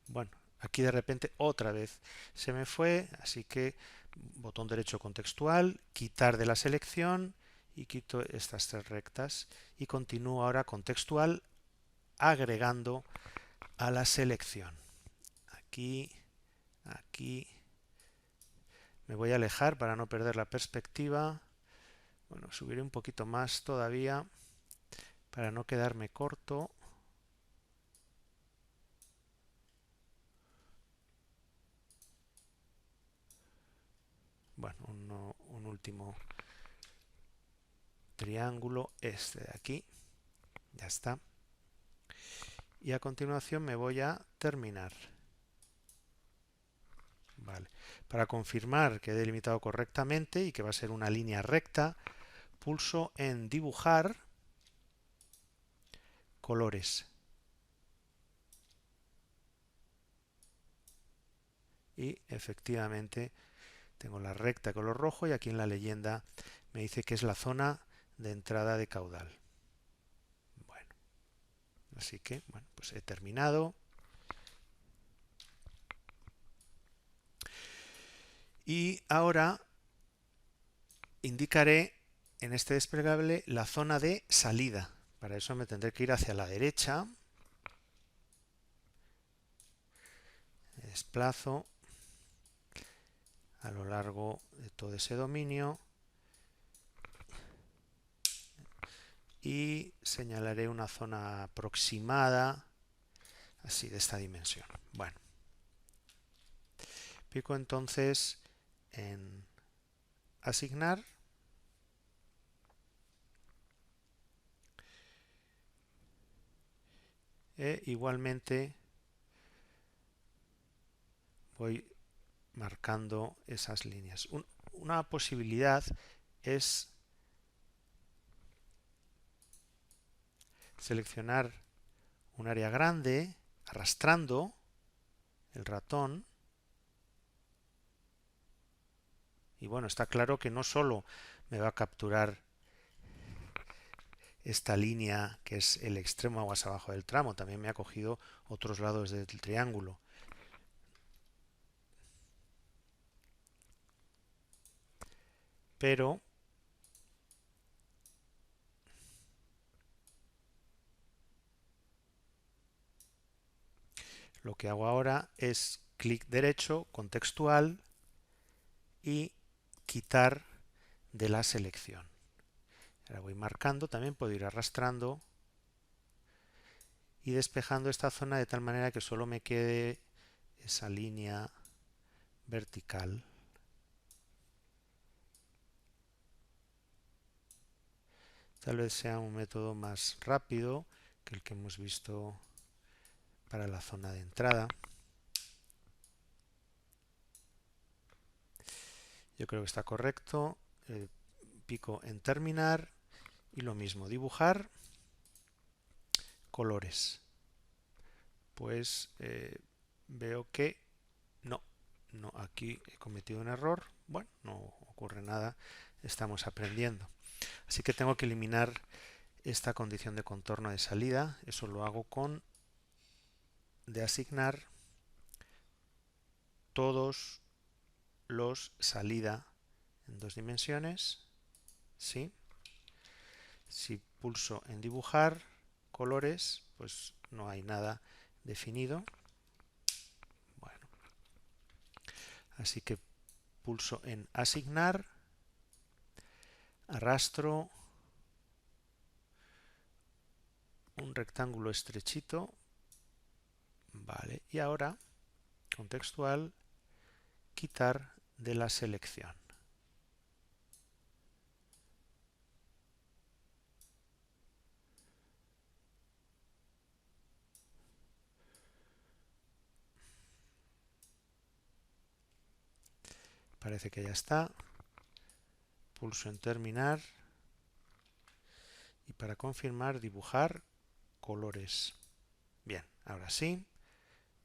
Bueno, aquí de repente otra vez se me fue, así que botón derecho contextual, quitar de la selección y quito estas tres rectas y continúo ahora contextual agregando a la selección. Aquí, aquí. Me voy a alejar para no perder la perspectiva. Bueno, subiré un poquito más todavía para no quedarme corto. Bueno, un último triángulo, este de aquí. Ya está. Y a continuación me voy a terminar. Vale. Para confirmar que he delimitado correctamente y que va a ser una línea recta, pulso en dibujar, colores. Y efectivamente tengo la recta de color rojo y aquí en la leyenda me dice que es la zona de entrada de caudal. Bueno, así que bueno, pues he terminado. Y ahora indicaré en este desplegable la zona de salida. Para eso me tendré que ir hacia la derecha. Me desplazo a lo largo de todo ese dominio y señalaré una zona aproximada así de esta dimensión. Bueno, pico entonces en asignar e igualmente voy marcando esas líneas. Una posibilidad es seleccionar un área grande arrastrando el ratón y bueno, está claro que no solo me va a capturar esta línea que es el extremo más abajo del tramo, también me ha cogido otros lados del triángulo. Pero lo que hago ahora es clic derecho, contextual y quitar de la selección. Ahora voy marcando, también puedo ir arrastrando y despejando esta zona de tal manera que solo me quede esa línea vertical. Tal vez sea un método más rápido que el que hemos visto para la zona de entrada. Yo creo que está correcto. Pico en terminar y lo mismo, dibujar colores. Pues veo que no, aquí he cometido un error. Bueno, no ocurre nada, estamos aprendiendo. Así que tengo que eliminar esta condición de contorno de salida. Eso lo hago con de asignar todos los salida en 2 dimensiones. ¿Sí? Si pulso en dibujar colores, pues no hay nada definido. Bueno, así que pulso en asignar, arrastro un rectángulo estrechito, vale, y ahora contextual, quitar de la selección. Parece que ya está. Pulso en terminar y para confirmar dibujar colores. Bien, ahora sí,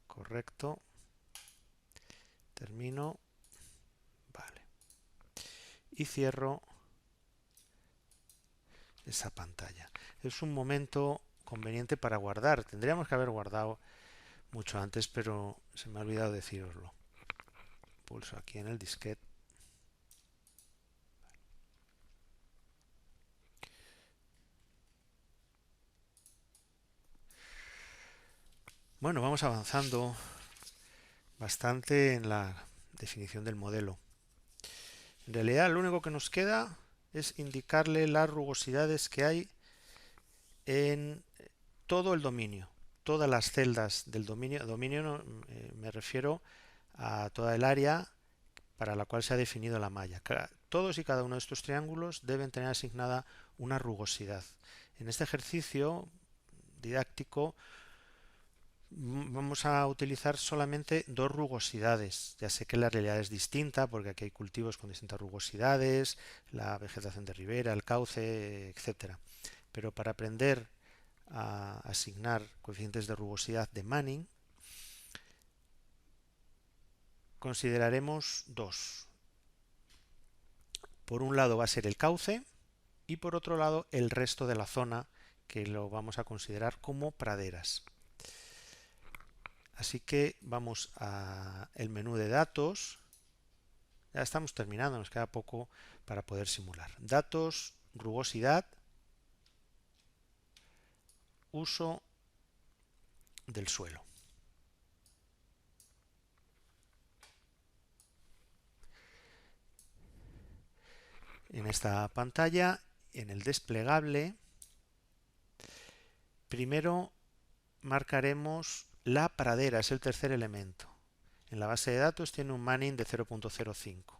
correcto. Termino, vale. Y cierro esa pantalla. Es un momento conveniente para guardar. Tendríamos que haber guardado mucho antes, pero se me ha olvidado deciroslo. Pulso aquí en el disquete. Bueno, vamos avanzando bastante en la definición del modelo. En realidad lo único que nos queda es indicarle las rugosidades que hay en todo el dominio, todas las celdas del dominio. Dominio me refiero a toda el área para la cual se ha definido la malla. Todos y cada uno de estos triángulos deben tener asignada una rugosidad. En este ejercicio didáctico vamos a utilizar solamente 2 rugosidades. Ya sé que la realidad es distinta porque aquí hay cultivos con distintas rugosidades, la vegetación de ribera, el cauce, etcétera. Pero para aprender a asignar coeficientes de rugosidad de Manning, consideraremos 2. Por un lado va a ser el cauce y por otro lado el resto de la zona, que lo vamos a considerar como praderas. Así que vamos al menú de datos. Ya estamos terminando, nos queda poco para poder simular. Datos, rugosidad, uso del suelo. En esta pantalla, en el desplegable, primero marcaremos la pradera, es el tercer elemento. En la base de datos tiene un Manning de 0.05.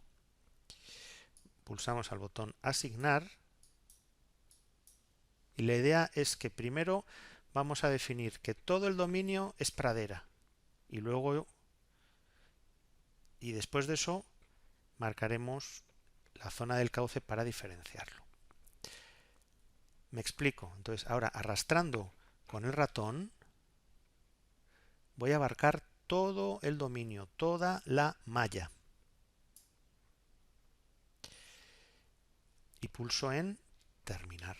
Pulsamos al botón asignar y la idea es que primero vamos a definir que todo el dominio es pradera y luego y después de eso marcaremos la zona del cauce para diferenciarlo. Me explico. Entonces ahora arrastrando con el ratón voy a abarcar todo el dominio, toda la malla. Y pulso en terminar.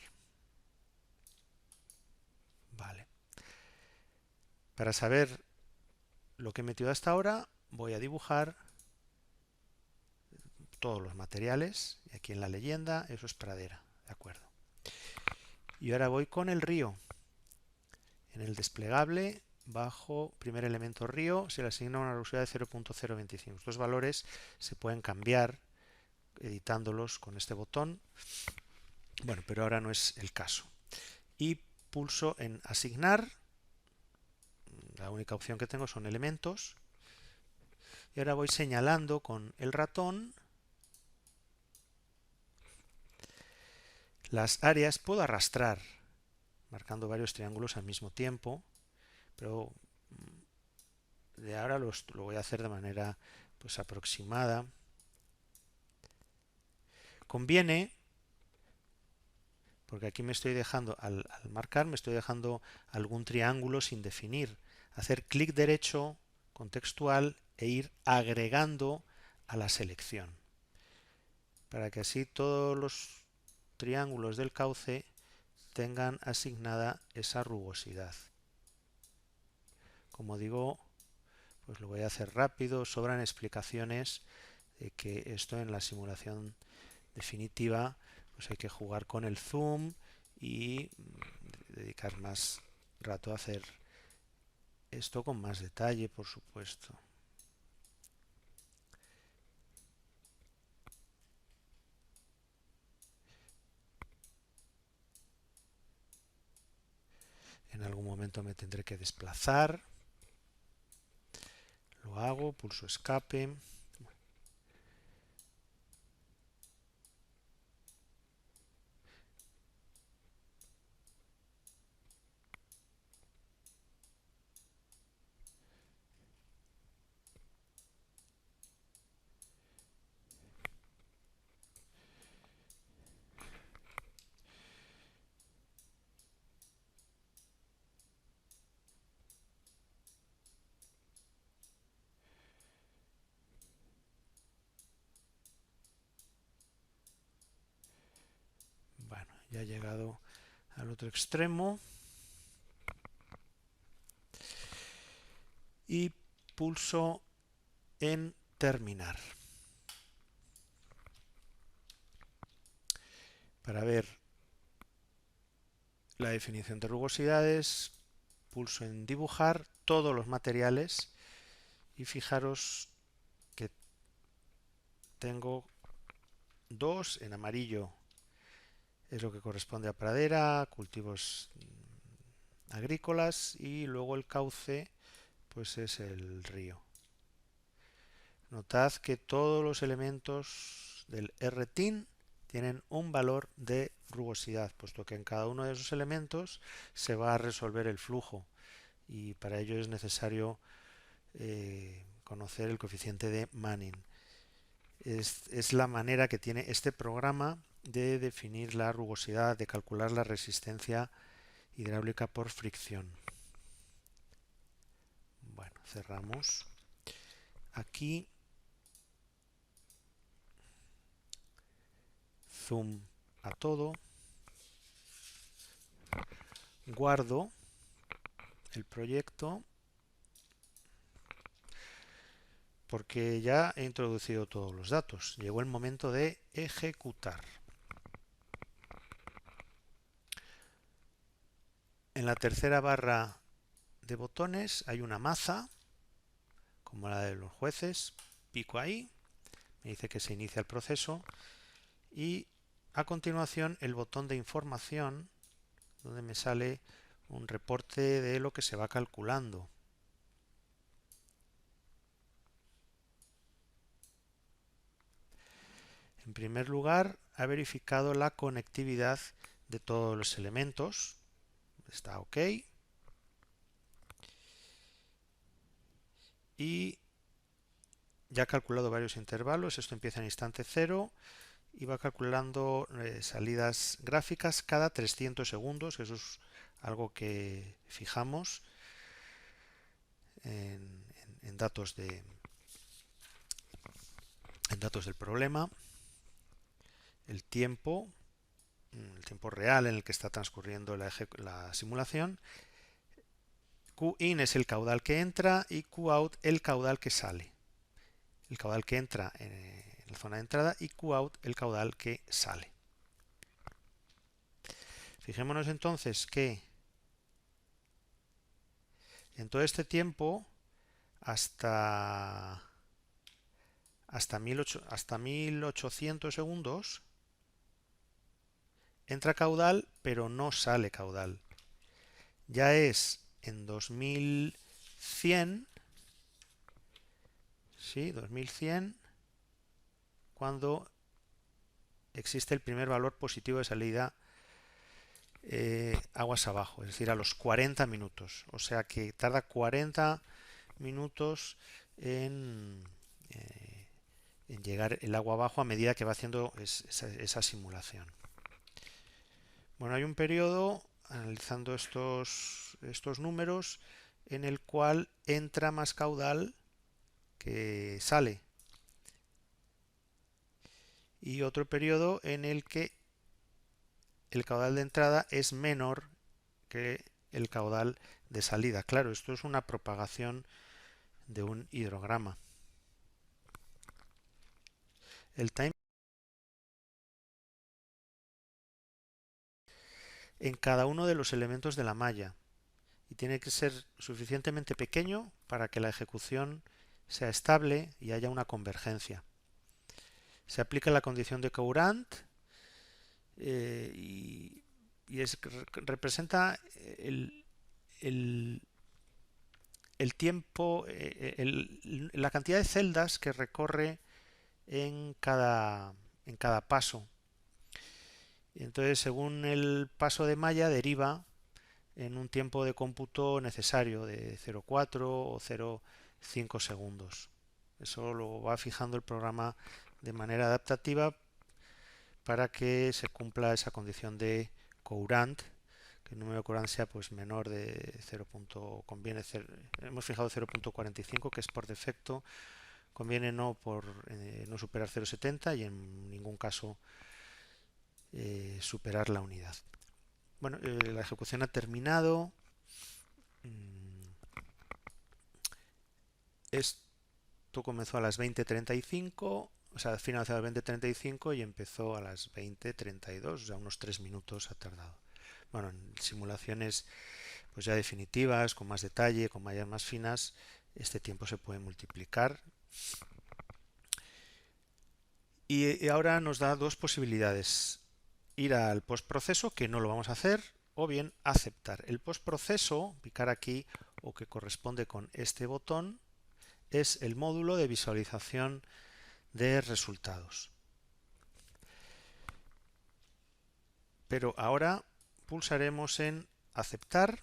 Vale. Para saber lo que he metido hasta ahora, voy a dibujar todos los materiales. Y aquí en la leyenda, eso es pradera. ¿De acuerdo? Y ahora voy con el río. En el desplegable, bajo primer elemento río, se le asigna una rugosidad de 0.025. Estos valores se pueden cambiar editándolos con este botón. Bueno, pero ahora no es el caso. Y pulso en asignar. La única opción que tengo son elementos. Y ahora voy señalando con el ratón las áreas. Puedo arrastrar marcando varios triángulos al mismo tiempo, pero de ahora lo voy a hacer de manera pues aproximada. Conviene, porque aquí me estoy dejando, al marcar, me estoy dejando algún triángulo sin definir, hacer clic derecho contextual e ir agregando a la selección, para que así todos los triángulos del cauce tengan asignada esa rugosidad. Como digo, pues lo voy a hacer rápido, sobran explicaciones de que esto en la simulación definitiva pues hay que jugar con el zoom y dedicar más rato a hacer esto con más detalle, por supuesto. En algún momento me tendré que desplazar. Lo hago, pulso escape. Bueno, ya he llegado al otro extremo. Y pulso en terminar. Para ver la definición de rugosidades, pulso en dibujar todos los materiales y fijaros que tengo dos en amarillo, es lo que corresponde a pradera, cultivos agrícolas, y luego el cauce pues es el río. Notad que todos los elementos del RTIN tienen un valor de rugosidad, puesto que en cada uno de esos elementos se va a resolver el flujo, y para ello es necesario conocer el coeficiente de Manning. Es la manera que tiene este programa de definir la rugosidad, de calcular la resistencia hidráulica por fricción. Bueno, cerramos. Aquí zoom a todo, guardo el proyecto porque ya he introducido todos los datos. Llegó el momento de ejecutar. En la tercera barra de botones hay una maza, como la de los jueces. Pico ahí, me dice que se inicia el proceso, y a continuación el botón de información, donde me sale un reporte de lo que se va calculando. En primer lugar, ha verificado la conectividad de todos los elementos. Está OK. Y ya ha calculado varios intervalos. Esto empieza en instante 0 y va calculando salidas gráficas cada 300 segundos. Eso es algo que fijamos en datos del problema. El tiempo real en el que está transcurriendo la simulación. Qin es el caudal que entra y Qout el caudal que sale. El caudal que entra en la zona de entrada y Qout el caudal que sale. Fijémonos entonces que en todo este tiempo, hasta 1800 segundos, entra caudal pero no sale caudal. Ya es en 2100, ¿sí? 2100, cuando existe el primer valor positivo de salida aguas abajo, es decir, a los 40 minutos. O sea que tarda 40 minutos en en llegar el agua abajo a medida que va haciendo esa simulación. Bueno, hay un periodo analizando estos números en el cual entra más caudal que sale, y otro periodo en el que el caudal de entrada es menor que el caudal de salida. Claro, esto es una propagación de un hidrograma. El time en cada uno de los elementos de la malla, y tiene que ser suficientemente pequeño para que la ejecución sea estable y haya una convergencia. Se aplica la condición de Courant y representa el tiempo, la cantidad de celdas que recorre en cada paso. Entonces, según el paso de malla, deriva en un tiempo de cómputo necesario de 0,4 o 0,5 segundos. Eso lo va fijando el programa de manera adaptativa para que se cumpla esa condición de Courant, que el número de Courant sea pues menor de 0. Conviene hemos fijado 0,45, que es por defecto. Conviene no superar 0,70 y en ningún caso superar la unidad. Bueno, la ejecución ha terminado. Esto comenzó a las 20:35, o sea, finalizó a las 20:35 y empezó a las 20:32, o sea, unos 3 minutos ha tardado. Bueno, en simulaciones pues ya definitivas, con más detalle, con mallas más finas, este tiempo se puede multiplicar. Y ahora nos da dos posibilidades: ir al postproceso, que no lo vamos a hacer, o bien aceptar. El postproceso, picar aquí o que corresponde con este botón, es el módulo de visualización de resultados. Pero ahora pulsaremos en aceptar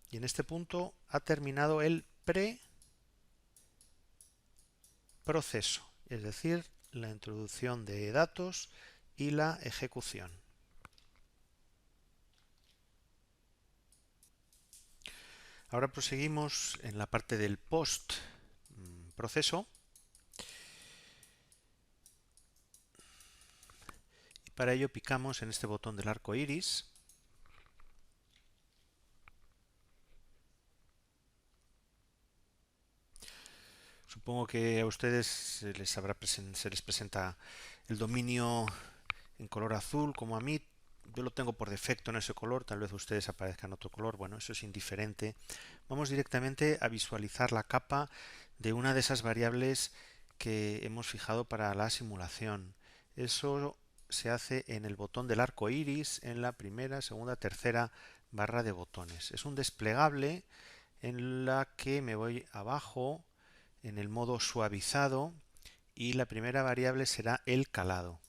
y en este punto ha terminado el preproceso, es decir, la introducción de datos y la ejecución. Ahora proseguimos en la parte del postproceso. Y para ello picamos en este botón del arco iris. Supongo que a ustedes se les presenta el dominio en color azul, como a mí. Yo lo tengo por defecto en ese color, tal vez ustedes aparezcan en otro color. Bueno, eso es indiferente. Vamos directamente a visualizar la capa de una de esas variables que hemos fijado para la simulación. Eso se hace en el botón del arco iris, en la primera, segunda, tercera barra de botones. Es un desplegable en la que me voy abajo en el modo suavizado y la primera variable será el calado.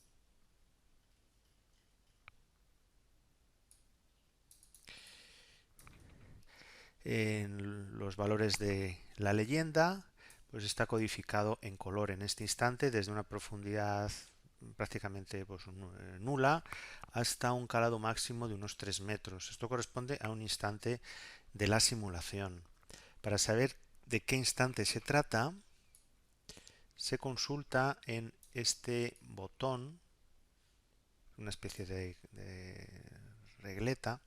En los valores de la leyenda pues está codificado en color en este instante desde una profundidad prácticamente pues, nula hasta un calado máximo de unos 3 metros. Esto corresponde a un instante de la simulación. Para saber de qué instante se trata, se consulta en este botón, una especie de regleta,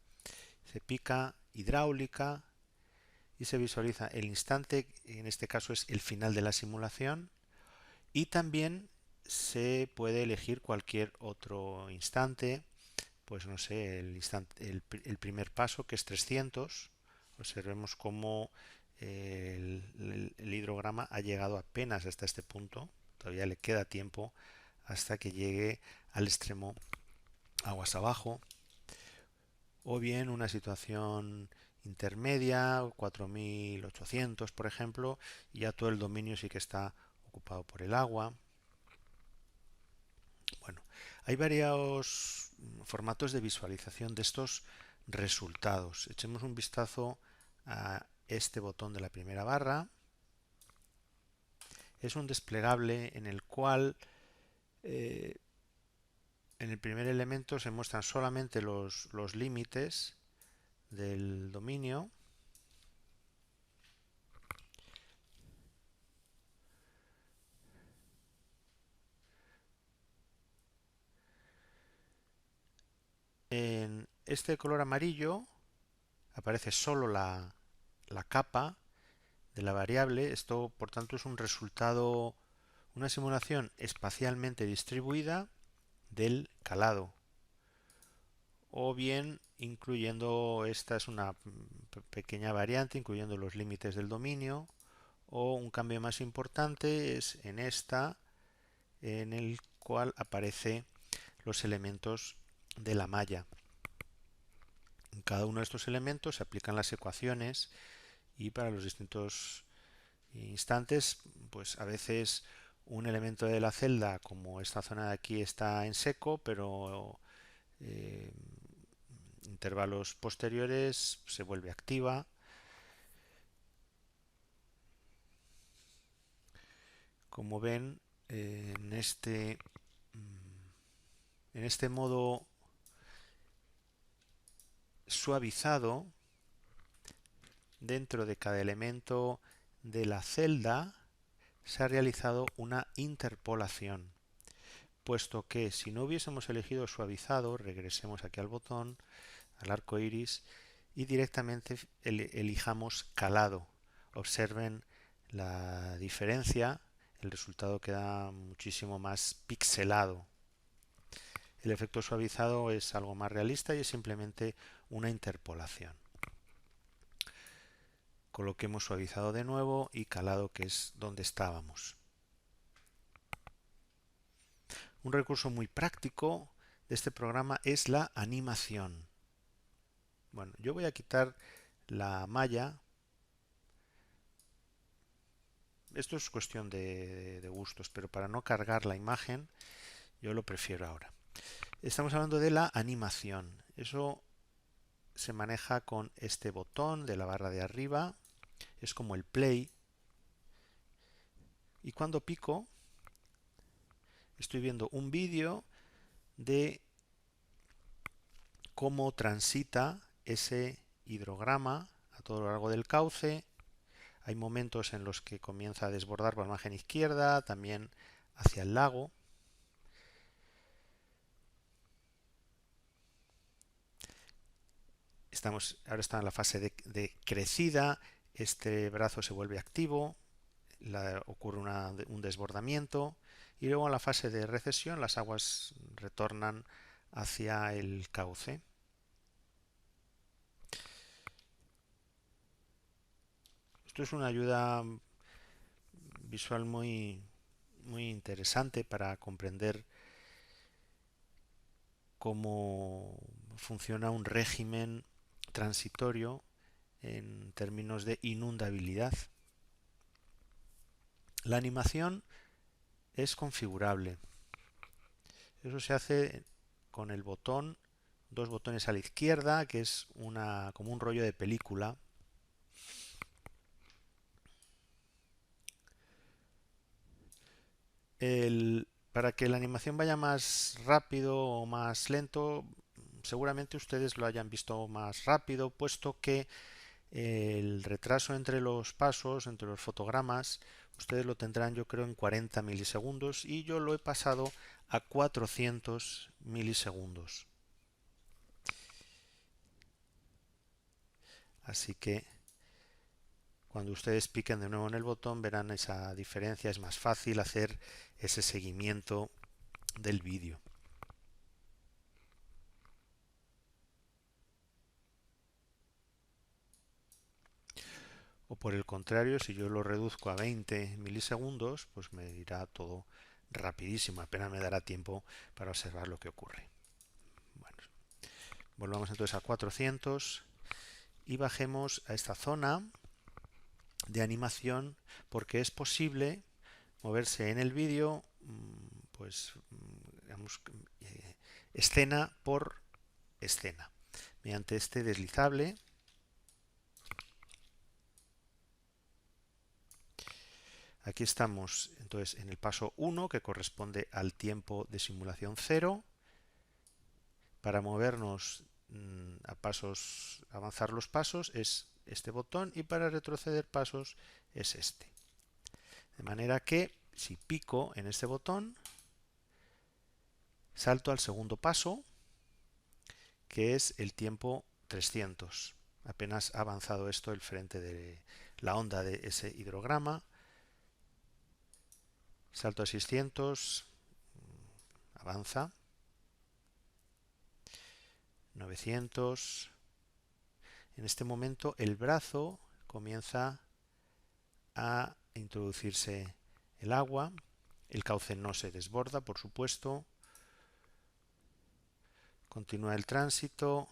se pica hidráulica y se visualiza el instante, en este caso es el final de la simulación, y también se puede elegir cualquier otro instante, pues no sé, el primer paso, que es 300. Observemos cómo el hidrograma ha llegado apenas hasta este punto, todavía le queda tiempo hasta que llegue al extremo aguas abajo, o bien una situación intermedia, 4800 por ejemplo, y ya todo el dominio sí que está ocupado por el agua. Bueno, hay varios formatos de visualización de estos resultados. Echemos un vistazo a este botón de la primera barra. es un desplegable en el cual en el primer elemento se muestran solamente los límites del dominio. En este color amarillo aparece solo la capa de la variable. Esto, por tanto, es un resultado, una simulación espacialmente distribuida del calado. O bien incluyendo, esta es una pequeña variante, incluyendo los límites del dominio. O un cambio más importante es en esta, en el cual aparecen los elementos de la malla. En cada uno de estos elementos se aplican las ecuaciones y para los distintos instantes, pues a veces un elemento de la celda, como esta zona de aquí, está en seco, pero intervalos posteriores se vuelve activa. Como ven, en este modo suavizado, dentro de cada elemento de la celda se ha realizado una interpolación, puesto que si no hubiésemos elegido suavizado, regresemos aquí al botón, al arco iris, y directamente elijamos calado. Observen la diferencia, el resultado queda muchísimo más pixelado. El efecto suavizado es algo más realista y es simplemente una interpolación. Coloquemos suavizado de nuevo y calado, que es donde estábamos. Un recurso muy práctico de este programa es la animación. Bueno, yo voy a quitar la malla. Esto es cuestión de gustos, pero para no cargar la imagen, yo lo prefiero ahora. Estamos hablando de la animación. Eso se maneja con este botón de la barra de arriba. Es como el play. Y cuando pico, estoy viendo un vídeo de cómo transita ese hidrograma a todo lo largo del cauce. Hay momentos en los que comienza a desbordar por la margen izquierda, también hacia el lago. Ahora está en la fase de crecida, este brazo se vuelve activo, ocurre un desbordamiento y luego en la fase de recesión las aguas retornan hacia el cauce. Esto es una ayuda visual muy interesante para comprender cómo funciona un régimen transitorio en términos de inundabilidad. La animación es configurable. Eso se hace con el botón, dos botones a la izquierda, que es como un rollo de película. Para que la animación vaya más rápido o más lento, seguramente ustedes lo hayan visto más rápido, puesto que el retraso entre los pasos, entre los fotogramas, ustedes lo tendrán yo creo en 40 milisegundos y yo lo he pasado a 400 milisegundos. Así que cuando ustedes piquen de nuevo en el botón verán esa diferencia, es más fácil hacer ese seguimiento del vídeo. O por el contrario, si yo lo reduzco a 20 milisegundos, pues me irá todo rapidísimo, apenas me dará tiempo para observar lo que ocurre. Bueno, volvamos entonces a 400 y bajemos a esta zona de animación porque es posible moverse en el vídeo, pues digamos, escena por escena, mediante este deslizable. Aquí estamos entonces en el paso 1, que corresponde al tiempo de simulación 0. Para movernos a pasos, avanzar los pasos es este botón, y para retroceder pasos es este. De manera que si pico en este botón, salto al segundo paso, que es el tiempo 300. Apenas ha avanzado esto el frente de la onda de ese hidrograma. Salto a 600, avanza. 900. En este momento el brazo comienza a introducirse el agua. El cauce no se desborda, por supuesto. Continúa el tránsito.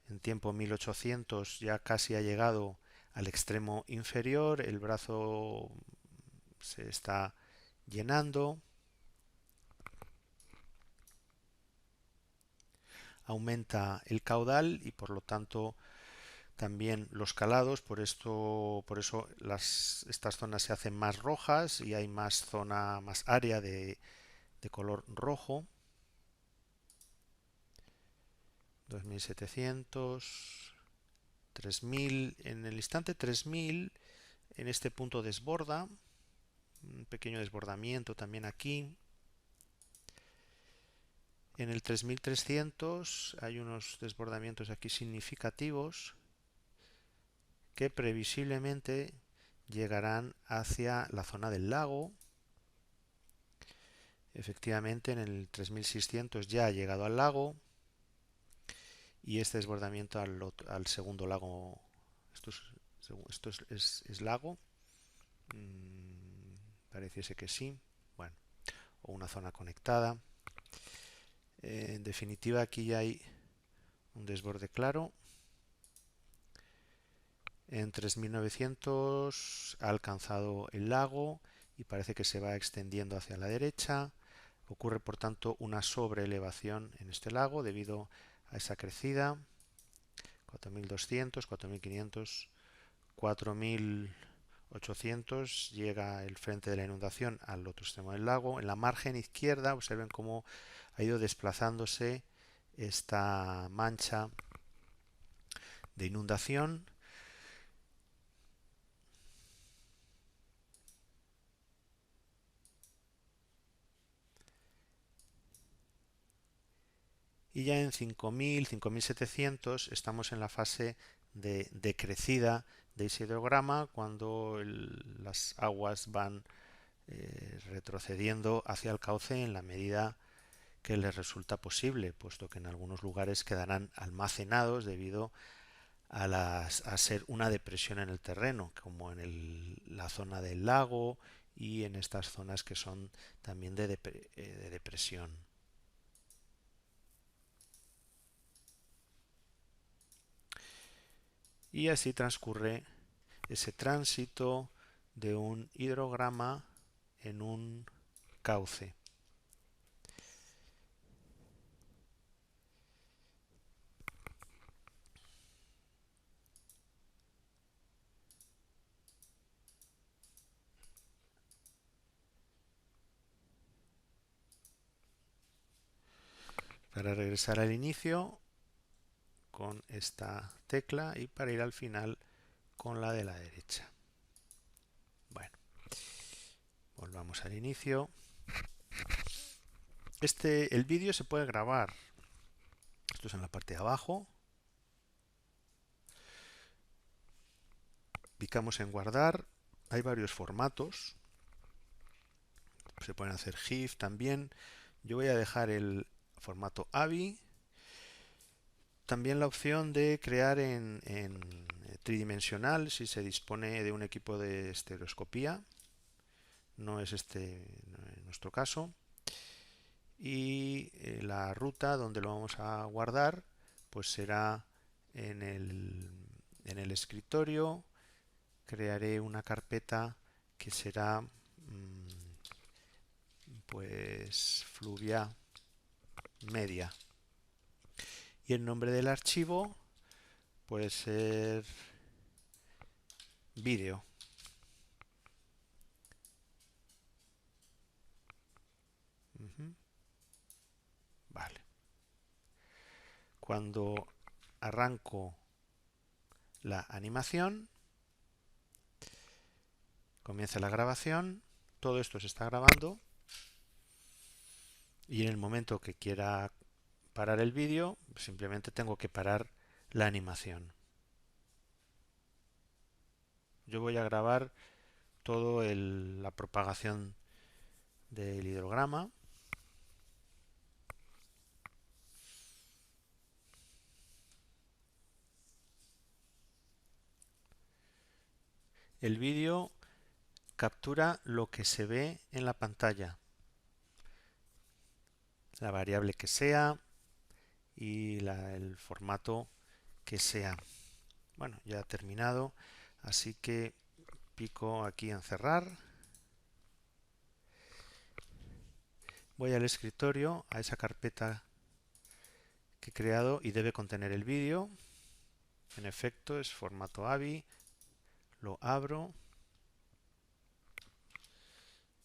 En tiempo 1800 ya casi ha llegado al extremo inferior. El brazo se está llenando. Aumenta el caudal y por lo tanto también los calados. Por eso estas zonas se hacen más rojas y hay más zona, más área de color rojo. 2700, 3000. En el instante 3000, en este punto desborda. Un pequeño desbordamiento también aquí. En el 3300 hay unos desbordamientos aquí significativos que previsiblemente llegarán hacia la zona del lago. Efectivamente, en el 3600 ya ha llegado al lago, y este desbordamiento al segundo lago, esto es lago, pareciese que sí, bueno, o una zona conectada. En definitiva, aquí ya hay un desborde claro. En 3900 ha alcanzado el lago y parece que se va extendiendo hacia la derecha. Ocurre por tanto una sobreelevación en este lago debido a esa crecida. 4200, 4500, 4800 llega el frente de la inundación al otro extremo del lago. En la margen izquierda observen cómo ha ido desplazándose esta mancha de inundación. Y ya en 5000, 5700 estamos en la fase de decrecida de ese hidrograma, cuando las aguas van retrocediendo hacia el cauce en la medida que les resulta posible, puesto que en algunos lugares quedarán almacenados debido a ser una depresión en el terreno, como en la zona del lago y en estas zonas que son también de depresión. Y así transcurre ese tránsito de un hidrograma en un cauce. Para regresar al inicio con esta tecla, y para ir al final con la de la derecha. Bueno, volvamos al inicio. El vídeo se puede grabar. Esto es en la parte de abajo. Picamos en guardar. Hay varios formatos. Se pueden hacer GIF también. Yo voy a dejar el formato AVI. También la opción de crear en tridimensional si se dispone de un equipo de estereoscopía. No es en nuestro caso. Y la ruta donde lo vamos a guardar pues será en el escritorio. Crearé una carpeta que será pues Fluvia Media, y el nombre del archivo puede ser vídeo. cuando arranco la animación, comienza la grabación, todo esto se está grabando y en el momento que quiera parar el vídeo, simplemente tengo que parar la animación. Yo voy a grabar todo la propagación del hidrograma. El vídeo captura lo que se ve en la pantalla, la variable que sea y el formato que sea. Bueno, ya ha terminado, así que pico aquí en cerrar. Voy al escritorio, a esa carpeta que he creado y debe contener el vídeo. En efecto, es formato AVI. Lo abro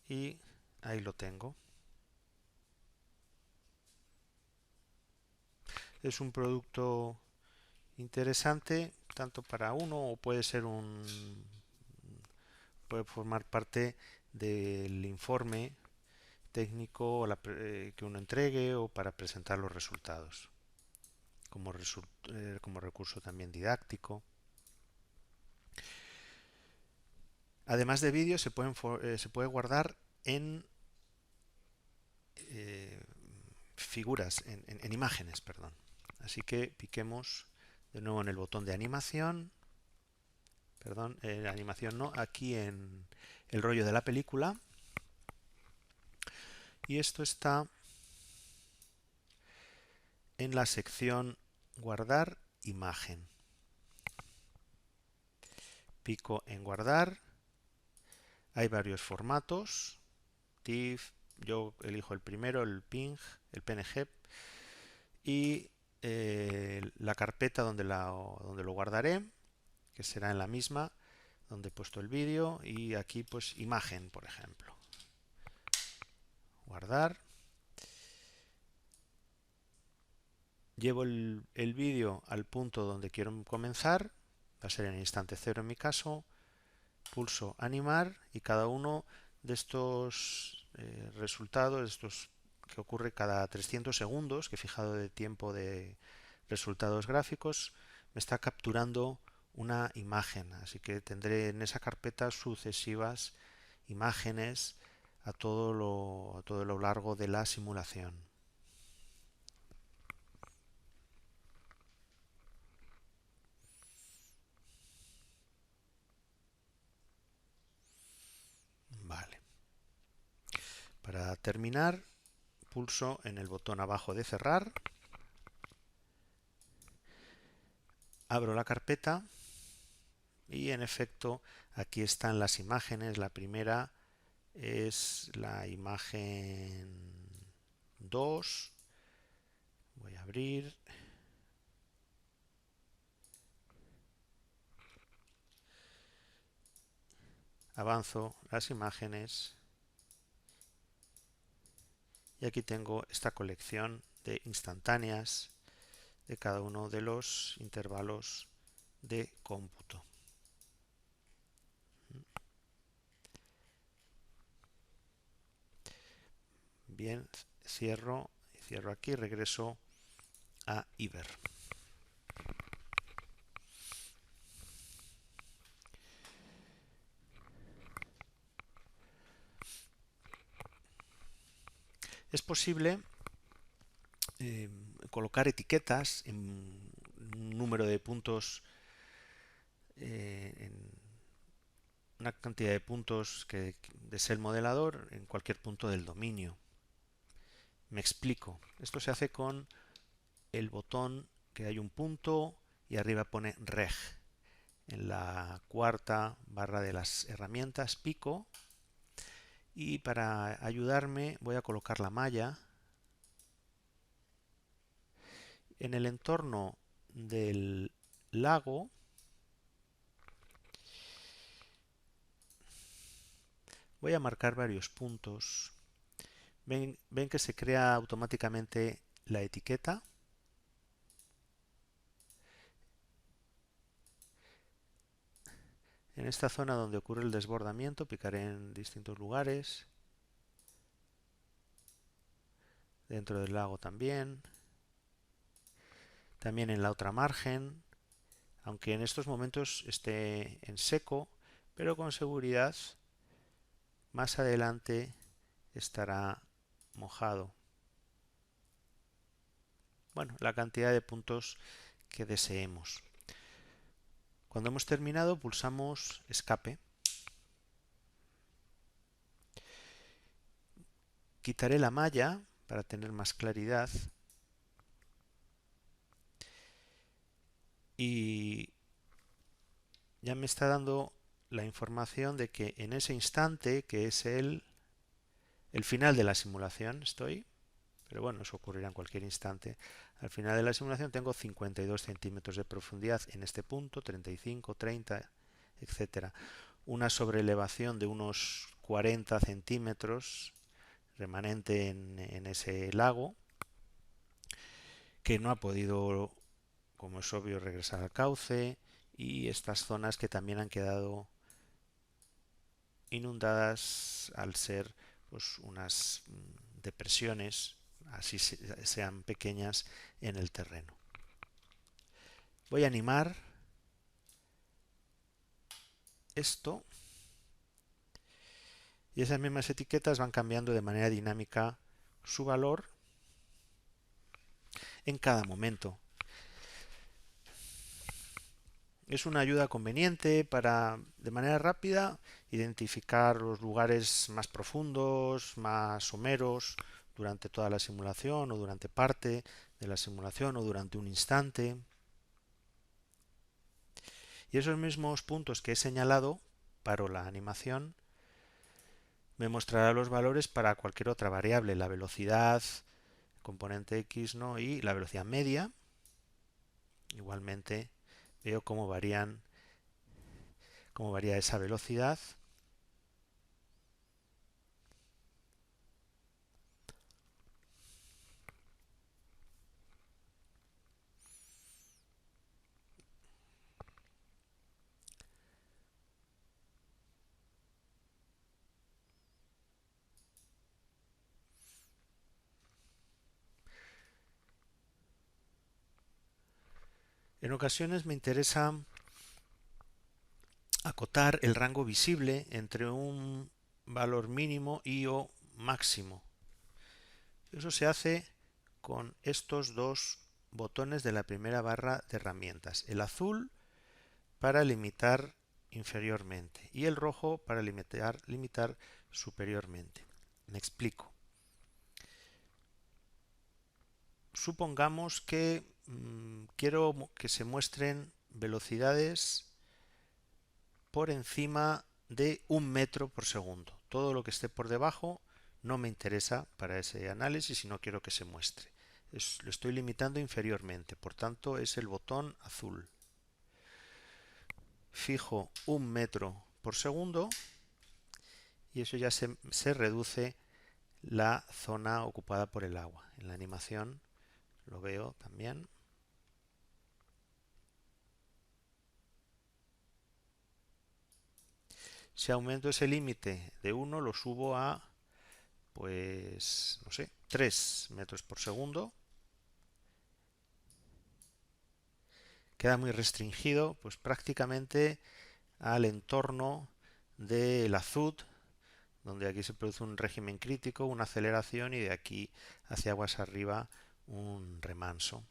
y ahí lo tengo. Es un producto interesante tanto para uno o puede formar parte del informe técnico que uno entregue o para presentar los resultados como recurso también didáctico. Además de vídeos se puede guardar en figuras, en imágenes, perdón. Así que piquemos de nuevo en el botón de animación, perdón, animación no, aquí en el rollo de la película, y esto está en la sección guardar imagen. Pico en guardar, hay varios formatos, TIFF, yo elijo el primero, el PNG, y la carpeta donde lo guardaré, que será en la misma donde he puesto el vídeo, y aquí pues imagen, por ejemplo. Guardar. Llevo el vídeo al punto donde quiero comenzar, va a ser en el instante 0 en mi caso, pulso animar y cada uno de estos resultados, estos que ocurre cada 300 segundos, que he fijado de tiempo de resultados gráficos, me está capturando una imagen, así que tendré en esa carpeta sucesivas imágenes a todo lo largo de la simulación. Vale. Para terminar, pulso en el botón abajo de cerrar, abro la carpeta y en efecto aquí están las imágenes. La primera es la imagen 2. Voy a abrir. Avanzo las imágenes. Y aquí tengo esta colección de instantáneas de cada uno de los intervalos de cómputo. Bien, cierro aquí, regreso a Iber. Es posible colocar etiquetas en un número de puntos, en una cantidad de puntos que desee el modelador en cualquier punto del dominio. Me explico. Esto se hace con el botón que hay un punto y arriba pone reg. En la cuarta barra de las herramientas pico y para ayudarme voy a colocar la malla en el entorno del lago. Voy a marcar varios puntos. Ven que se crea automáticamente la etiqueta. En esta zona donde ocurre el desbordamiento picaré en distintos lugares. Dentro del lago también. También en la otra margen, aunque en estos momentos esté en seco, pero con seguridad más adelante estará mojado. Bueno, la cantidad de puntos que deseemos. Cuando hemos terminado, pulsamos escape. Quitaré la malla para tener más claridad y ya me está dando la información de que en ese instante, que es el final de la simulación, pero bueno, eso ocurrirá en cualquier instante. Al final de la simulación tengo 52 centímetros de profundidad en este punto, 35, 30, etcétera. Una sobreelevación de unos 40 centímetros remanente en ese lago, que no ha podido, como es obvio, regresar al cauce, y estas zonas que también han quedado inundadas al ser pues unas depresiones, así sean pequeñas, en el terreno. Voy a animar esto y esas mismas etiquetas van cambiando de manera dinámica su valor en cada momento. Es una ayuda conveniente para, de manera rápida, identificar los lugares más profundos, más someros, durante toda la simulación o durante parte de la simulación o durante un instante. Y esos mismos puntos que he señalado, paro la animación, me mostrará los valores para cualquier otra variable, la velocidad, componente X, ¿no? Y la velocidad media. Igualmente veo cómo varía esa velocidad. En ocasiones me interesa acotar el rango visible entre un valor mínimo y o máximo. Eso se hace con estos dos botones de la primera barra de herramientas. El azul para limitar inferiormente y el rojo para limitar superiormente. Me explico. Supongamos que quiero que se muestren velocidades por encima de 1 metro por segundo. Todo lo que esté por debajo no me interesa para ese análisis y no quiero que se muestre. Lo estoy limitando inferiormente, por tanto es el botón azul. Fijo 1 metro por segundo y eso ya se reduce la zona ocupada por el agua. En la animación lo veo también. Si aumento ese límite de 1, lo subo a, pues, no sé, 3 metros por segundo. Queda muy restringido, pues prácticamente al entorno del azud, donde aquí se produce un régimen crítico, una aceleración y de aquí hacia aguas arriba un remanso.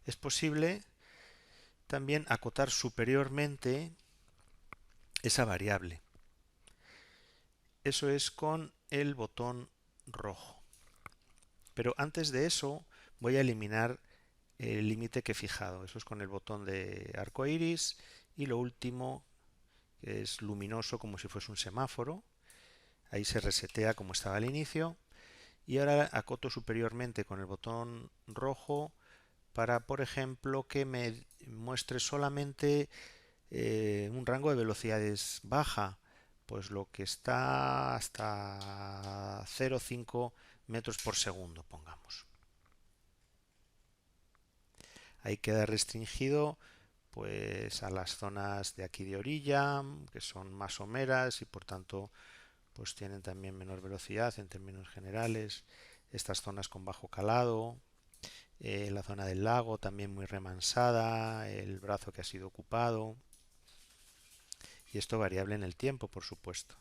Es posible también acotar superiormente esa variable. Eso es con el botón rojo. Pero antes de eso voy a eliminar el límite que he fijado. Eso es con el botón de arco iris y lo último, que es luminoso como si fuese un semáforo. Ahí se resetea como estaba al inicio. Y ahora acoto superiormente con el botón rojo para, por ejemplo, que me muestre solamente un rango de velocidades baja, pues lo que está hasta 0,5 metros por segundo, pongamos. Ahí queda restringido pues a las zonas de aquí de orilla, que son más someras y por tanto pues tienen también menor velocidad en términos generales. Estas zonas con bajo calado, la zona del lago también muy remansada, el brazo que ha sido ocupado, y esto variable en el tiempo, por supuesto.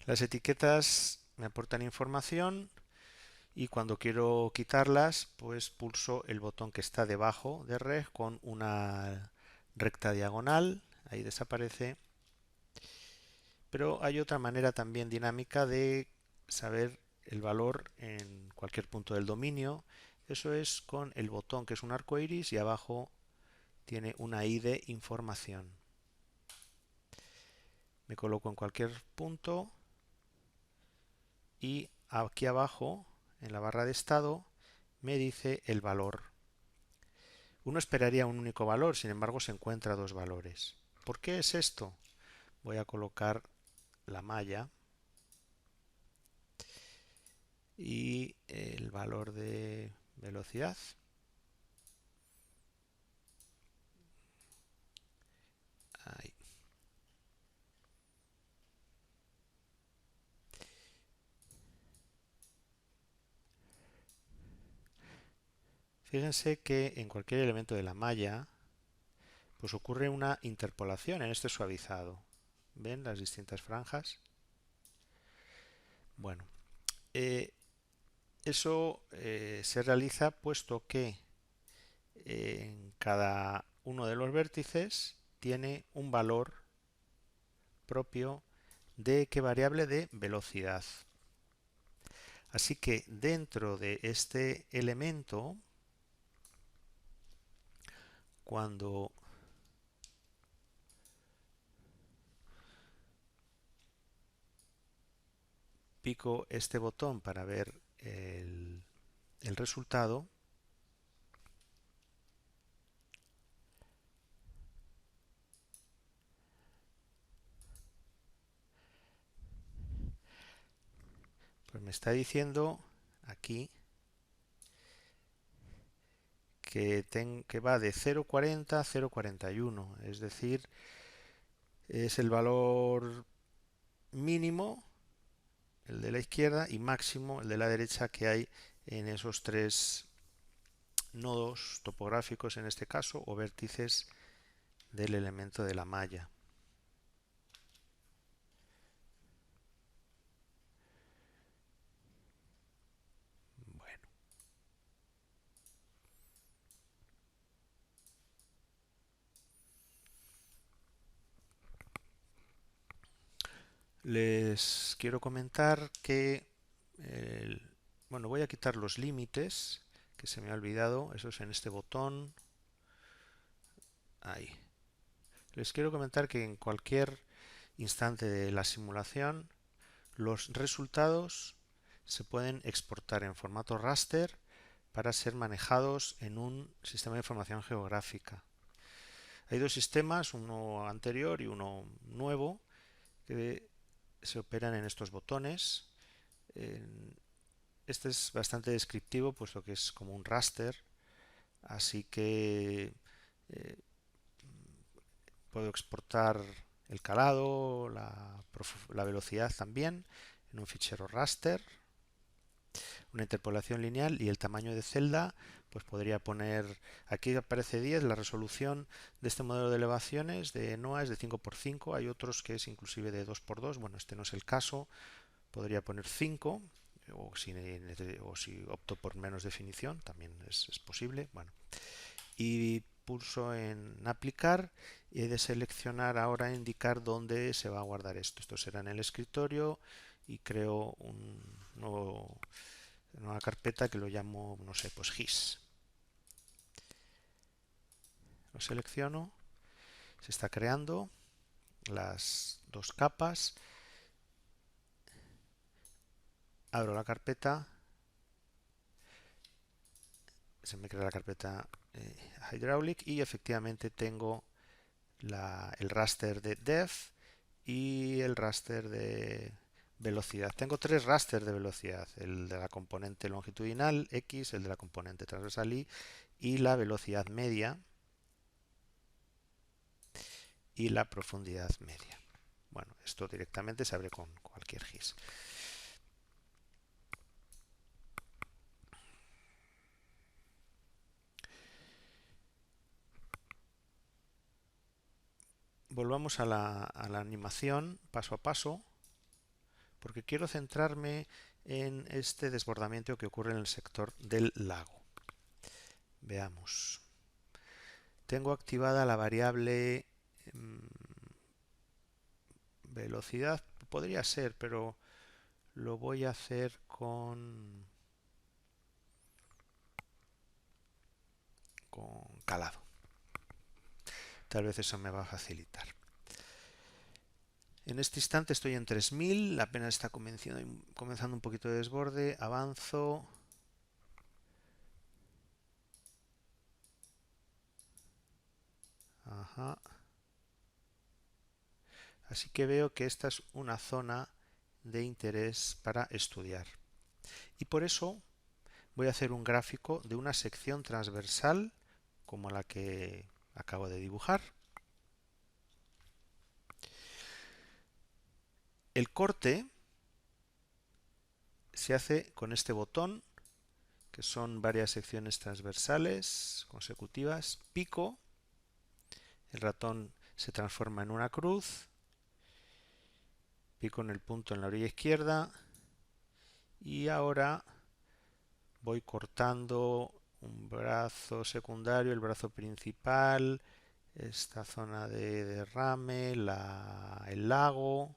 Las etiquetas me aportan información y cuando quiero quitarlas, pues pulso el botón que está debajo de reg con una recta diagonal, ahí desaparece. Pero hay otra manera también dinámica de saber el valor en cualquier punto del dominio. Eso es con el botón que es un arco iris y abajo tiene una I de información. Me coloco en cualquier punto y aquí abajo en la barra de estado me dice el valor. Uno esperaría un único valor, sin embargo se encuentra dos valores. ¿Por qué es esto? Voy a colocar la malla y el valor de velocidad. Ahí. Fíjense que en cualquier elemento de la malla pues ocurre una interpolación en este suavizado. ¿Ven las distintas franjas? Bueno, eh, eso se realiza puesto que en cada uno de los vértices tiene un valor propio de qué variable de velocidad. Así que dentro de este elemento, cuando pico este botón para ver el resultado, pues me está diciendo aquí que va de 0,40 a 0,41, es decir, es el valor mínimo, el de la izquierda, y máximo, el de la derecha, que hay en esos tres nodos topográficos en este caso, o vértices del elemento de la malla. Bueno, les quiero comentar que bueno, voy a quitar los límites, que se me ha olvidado, eso es en este botón. Ahí. Les quiero comentar que en cualquier instante de la simulación los resultados se pueden exportar en formato raster para ser manejados en un sistema de información geográfica. Hay dos sistemas, uno anterior y uno nuevo, que se operan en estos botones. Este es bastante descriptivo, puesto que es como un raster, así que puedo exportar el calado, la velocidad también en un fichero raster, una interpolación lineal y el tamaño de celda, pues podría poner, aquí aparece 10, la resolución de este modelo de elevaciones de NOAA es de 5×5, hay otros que es inclusive de 2×2, bueno, este no es el caso, podría poner 5, o si opto por menos definición, también es posible, bueno, y pulso en aplicar y he de seleccionar ahora indicar dónde se va a guardar esto. Esto será en el escritorio y creo una nueva carpeta que lo llamo, no sé, pues GIS. Lo selecciono, se está creando las dos capas, abro la carpeta se me crea la carpeta hydraulic y efectivamente tengo el raster de depth y el raster de velocidad. Tengo tres rasters de velocidad, el de la componente longitudinal X, el de la componente transversal y la velocidad media y la profundidad media. Bueno, esto directamente se abre con cualquier GIS. Volvamos a la animación paso a paso, porque quiero centrarme en este desbordamiento que ocurre en el sector del lago. Veamos. Tengo activada la variable velocidad, podría ser, pero lo voy a hacer con calado. Tal vez eso me va a facilitar. En este instante estoy en 3000, apenas está comenzando un poquito de desborde, avanzo. Ajá. Así que veo que esta es una zona de interés para estudiar. Y por eso voy a hacer un gráfico de una sección transversal como la que acabo de dibujar. El corte se hace con este botón, que son varias secciones transversales consecutivas, pico, el ratón se transforma en una cruz, pico en el punto en la orilla izquierda y ahora voy cortando un brazo secundario, el brazo principal, esta zona de derrame, el lago,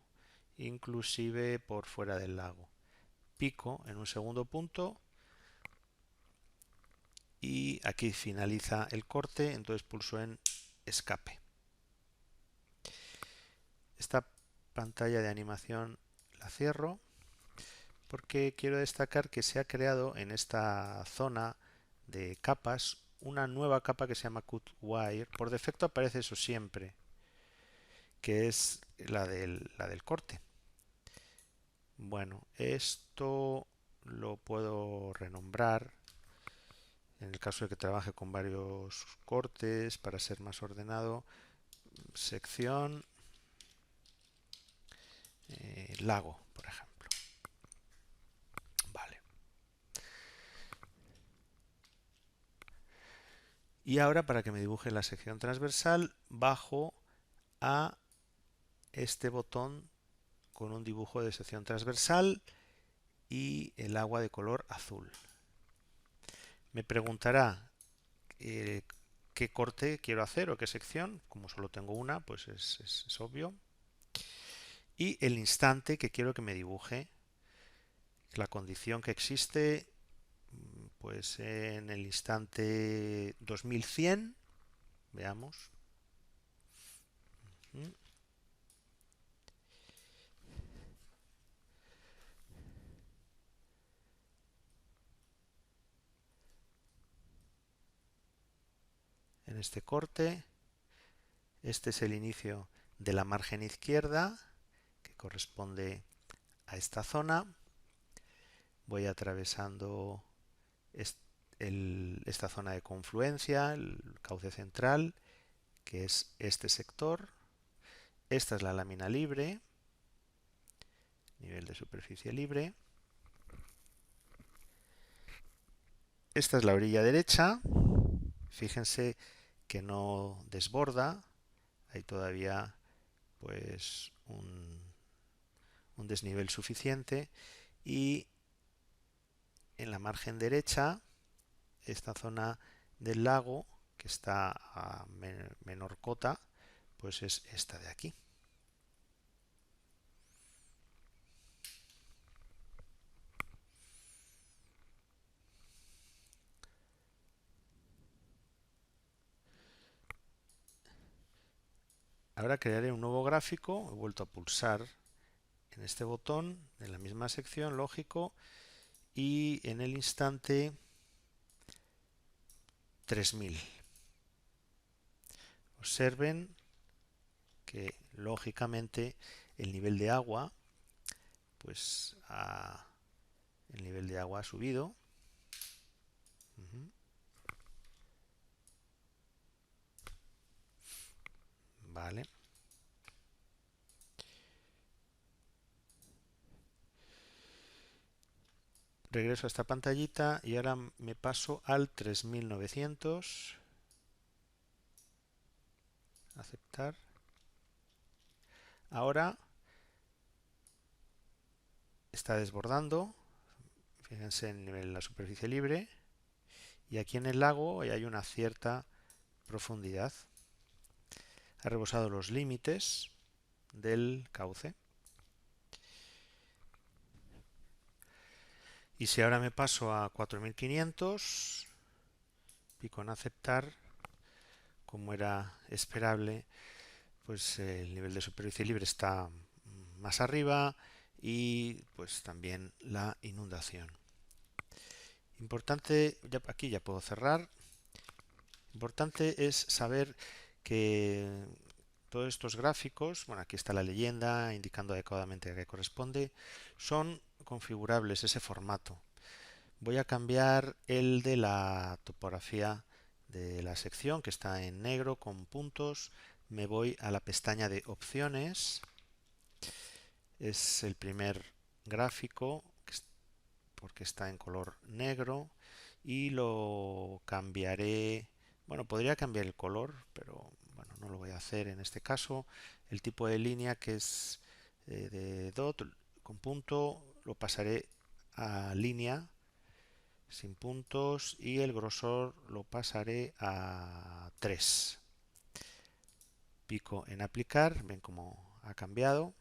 inclusive por fuera del lago. Pico en un segundo punto y aquí finaliza el corte, entonces pulso en escape. Esta pantalla de animación la cierro porque quiero destacar que se ha creado en esta zona de capas una nueva capa que se llama Cut Wire. Por defecto aparece eso siempre, que es la del corte. Bueno, esto lo puedo renombrar en el caso de que trabaje con varios cortes para ser más ordenado. Sección lago, por ejemplo. Vale. Y ahora, para que me dibuje la sección transversal, bajo a este botón con un dibujo de sección transversal y el agua de color azul. Me preguntará qué corte quiero hacer o qué sección. Como solo tengo una, pues es obvio. Y el instante que quiero que me dibuje. La condición que existe, pues en el instante 2100, veamos. En este corte, este es el inicio de la margen izquierda, que corresponde a esta zona. Voy atravesando esta zona de confluencia, el cauce central, que es este sector. Esta es la lámina libre, nivel de superficie libre. Esta es la orilla derecha. Fíjense que no desborda, hay todavía pues un desnivel suficiente, y en la margen derecha esta zona del lago que está a menor cota pues es esta de aquí. Ahora crearé un nuevo gráfico, he vuelto a pulsar en este botón en la misma sección, lógico, y en el instante 3000. Observen que lógicamente el nivel de agua, pues el nivel de agua ha subido. Vale. Regreso a esta pantallita y ahora me paso al 3900. Aceptar. Ahora está desbordando. Fíjense en el nivel de la superficie libre. Y aquí en el lago hay una cierta profundidad. Ha rebosado los límites del cauce. Y si ahora me paso a 4500, pico en aceptar, como era esperable, pues el nivel de superficie libre está más arriba y pues también la inundación. Importante, aquí ya puedo cerrar. Importante es saber que todos estos gráficos, bueno, aquí está la leyenda indicando adecuadamente a qué corresponde, son configurables, ese formato. Voy a cambiar el de la topografía de la sección, que está en negro con puntos. Me voy a la pestaña de opciones. Es el primer gráfico porque está en color negro y lo cambiaré. Bueno, podría cambiar el color, pero bueno, no lo voy a hacer en este caso. El tipo de línea, que es de dot con punto, lo pasaré a línea sin puntos y el grosor lo pasaré a 3. Pico en aplicar, ven cómo ha cambiado.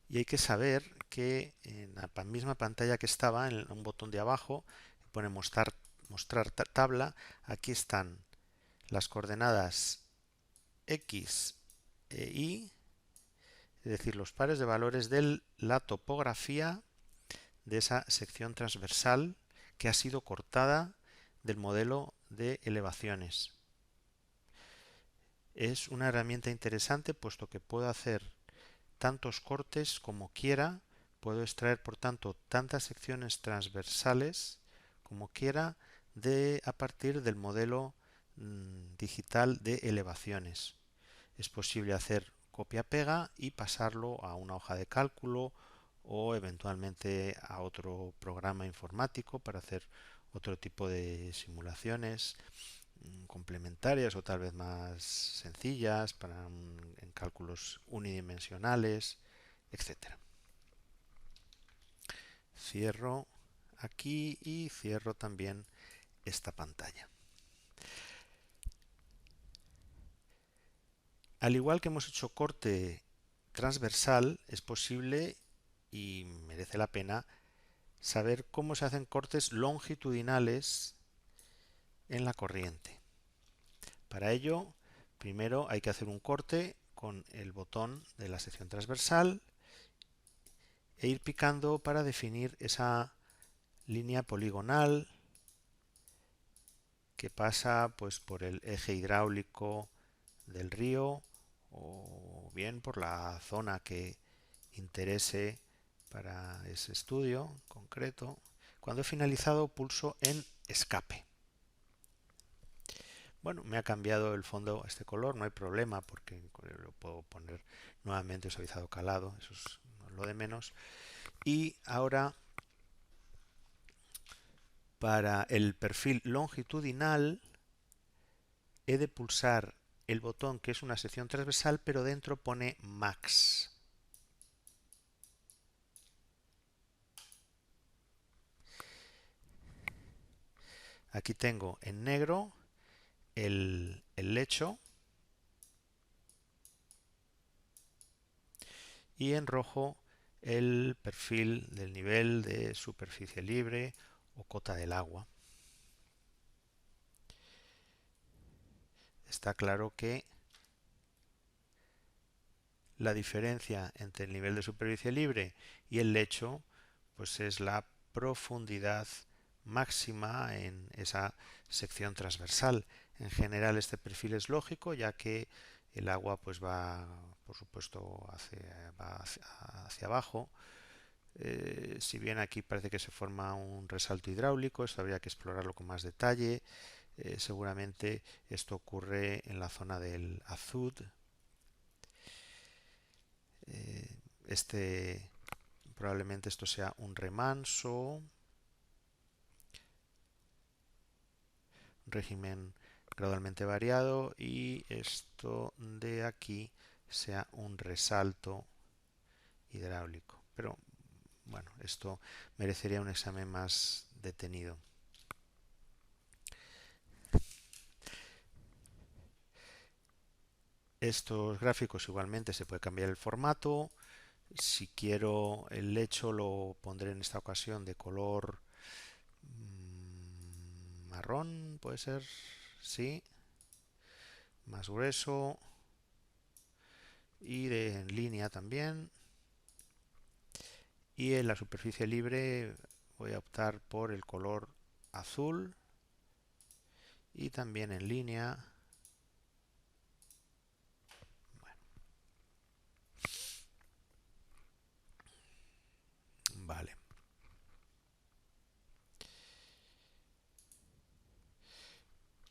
Y hay que saber que en la misma pantalla que estaba, en un botón de abajo, pone mostrar tabla, aquí están las coordenadas X e Y, es decir, los pares de valores de la topografía de esa sección transversal que ha sido cortada del modelo de elevaciones. Es una herramienta interesante puesto que puedo hacer tantos cortes como quiera, puedo extraer por tanto tantas secciones transversales como quiera a partir del modelo digital de elevaciones. Es posible hacer copia-pega y pasarlo a una hoja de cálculo o eventualmente a otro programa informático para hacer otro tipo de simulaciones complementarias o tal vez más sencillas en cálculos unidimensionales, etcétera. Cierro aquí y cierro también esta pantalla. Al igual que hemos hecho corte transversal, es posible y merece la pena saber cómo se hacen cortes longitudinales en la corriente. Para ello, primero hay que hacer un corte con el botón de la sección transversal e ir picando para definir esa línea poligonal que pasa pues por el eje hidráulico del río o bien por la zona que interese para ese estudio concreto. Cuando he finalizado, pulso en escape. Bueno, me ha cambiado el fondo a este color, no hay problema porque lo puedo poner nuevamente suavizado calado, eso es lo de menos. Y ahora para el perfil longitudinal he de pulsar el botón que es una sección transversal, pero dentro pone Max. Aquí tengo en negro el lecho y en rojo el perfil del nivel de superficie libre o cota del agua. Está claro que la diferencia entre el nivel de superficie libre y el lecho pues es la profundidad máxima en esa sección transversal. En general este perfil es lógico, ya que el agua pues va, por supuesto, hacia abajo. Si bien aquí parece que se forma un resalto hidráulico, esto habría que explorarlo con más detalle. Seguramente esto ocurre en la zona del azud. Probablemente esto sea un remanso, régimen gradualmente variado, y esto de aquí sea un resalto hidráulico. Pero bueno, esto merecería un examen más detenido. Estos gráficos igualmente se puede cambiar el formato. Si quiero el lecho lo pondré en esta ocasión de color marrón, puede ser, sí, más grueso, y en línea también. Y en la superficie libre voy a optar por el color azul, y también en línea. Bueno, vale.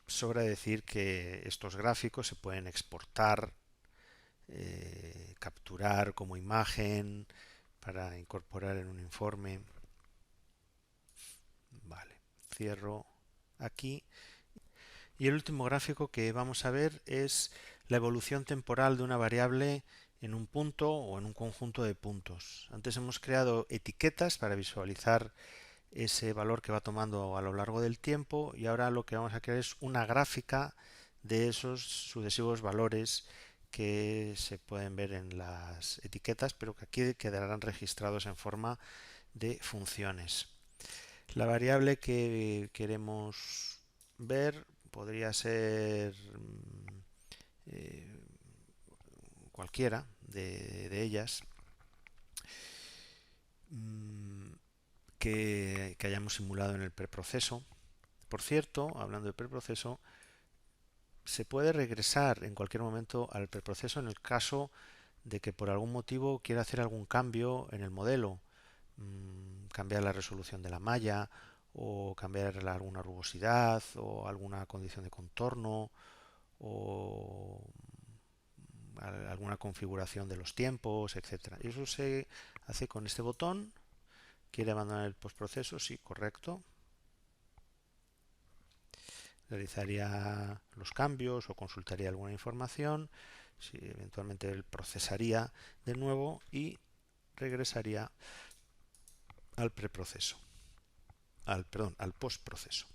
Sobra decir que estos gráficos se pueden exportar, capturar como imagen para incorporar en un informe. Vale, cierro aquí. Y el último gráfico que vamos a ver es la evolución temporal de una variable en un punto o en un conjunto de puntos. Antes hemos creado etiquetas para visualizar ese valor que va tomando a lo largo del tiempo, y ahora lo que vamos a crear es una gráfica de esos sucesivos valores que se pueden ver en las etiquetas, pero que aquí quedarán registrados en forma de funciones. La variable que queremos ver podría ser cualquiera de ellas que hayamos simulado en el preproceso. Por cierto, hablando del preproceso, se puede regresar en cualquier momento al preproceso en el caso de que por algún motivo quiera hacer algún cambio en el modelo, cambiar la resolución de la malla, o cambiar alguna rugosidad o alguna condición de contorno, o alguna configuración de los tiempos, etcétera. Y eso se hace con este botón. ¿Quiere abandonar el postproceso? Sí, correcto. Realizaría los cambios o consultaría alguna información. Si eventualmente él procesaría de nuevo y regresaría al preproceso, al postproceso.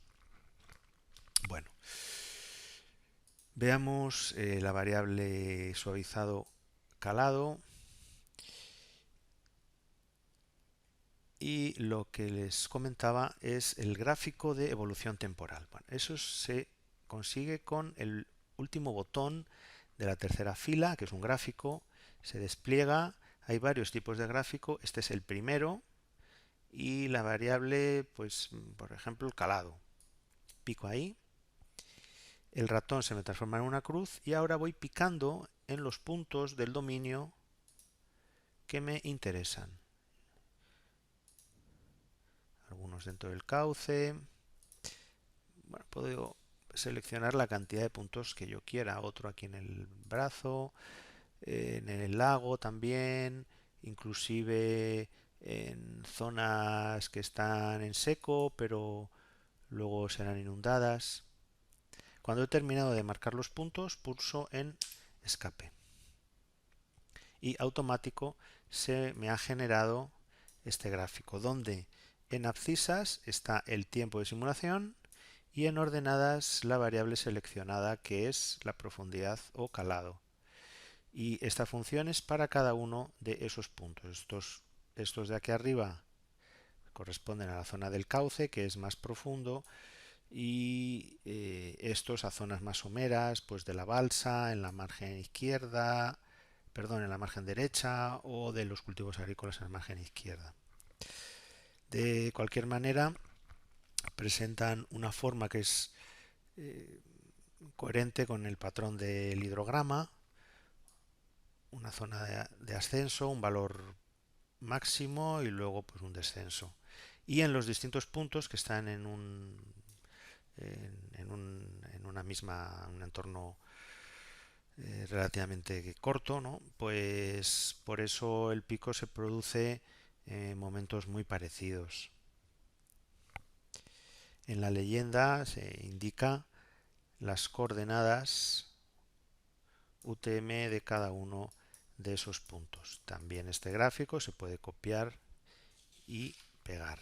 Bueno, veamos la variable suavizado calado. Y lo que les comentaba es el gráfico de evolución temporal. Bueno, eso se consigue con el último botón de la tercera fila, que es un gráfico. Se despliega. Hay varios tipos de gráfico. Este es el primero. Y la variable, pues, por ejemplo, el calado. Pico ahí. El ratón se me transforma en una cruz, y ahora voy picando en los puntos del dominio que me interesan. Algunos dentro del cauce. Bueno, puedo seleccionar la cantidad de puntos que yo quiera. Otro aquí en el brazo, en el lago también, inclusive en zonas que están en seco pero luego serán inundadas. Cuando he terminado de marcar los puntos, pulso en escape y automático se me ha generado este gráfico, donde en abscisas está el tiempo de simulación y en ordenadas la variable seleccionada, que es la profundidad o calado. Y esta función es para cada uno de esos puntos. Estos de aquí arriba corresponden a la zona del cauce, que es más profundo, y estos a zonas más someras, pues de la balsa, en la margen izquierda, perdón, en la margen derecha, o de los cultivos agrícolas en la margen izquierda. De cualquier manera, presentan una forma que es coherente con el patrón del hidrograma, una zona de ascenso, un valor máximo y luego pues un descenso. Y en los distintos puntos que están en un entorno relativamente corto, ¿no? Pues por eso el pico se produce en momentos muy parecidos. En la leyenda se indica las coordenadas UTM de cada uno de esos puntos. También este gráfico se puede copiar y pegar.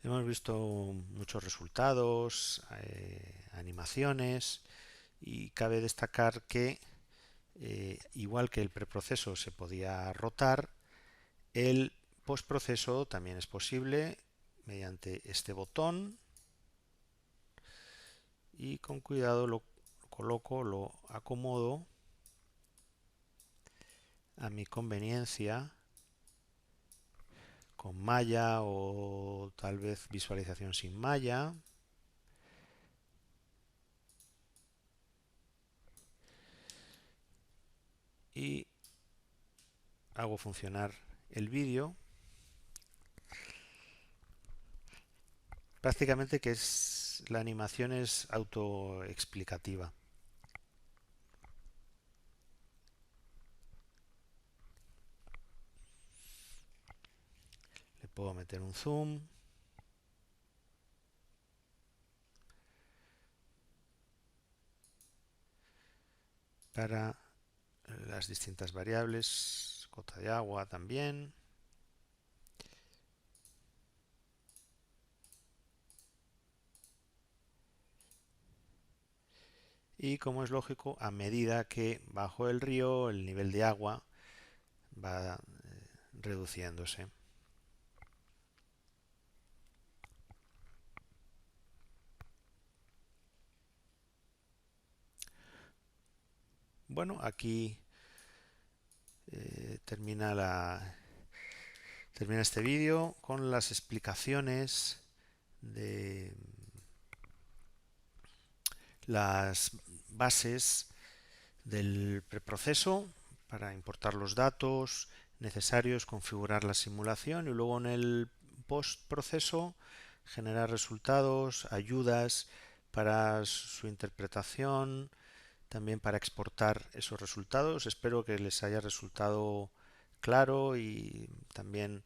Hemos visto muchos resultados, animaciones, y cabe destacar que igual que el preproceso se podía rotar, el postproceso también es posible mediante este botón, y con cuidado lo coloco, lo acomodo a mi conveniencia con malla o tal vez visualización sin malla. Y hago funcionar el vídeo. Prácticamente que es la animación es autoexplicativa. Le puedo meter un zoom. Para las distintas variables, cota de agua también. Y como es lógico, a medida que bajo el río, el nivel de agua va reduciéndose. Bueno, aquí termina este vídeo con las explicaciones de las bases del preproceso para importar los datos necesarios, configurar la simulación, y luego en el postproceso generar resultados, ayudas para su interpretación, también para exportar esos resultados. Espero que les haya resultado claro y también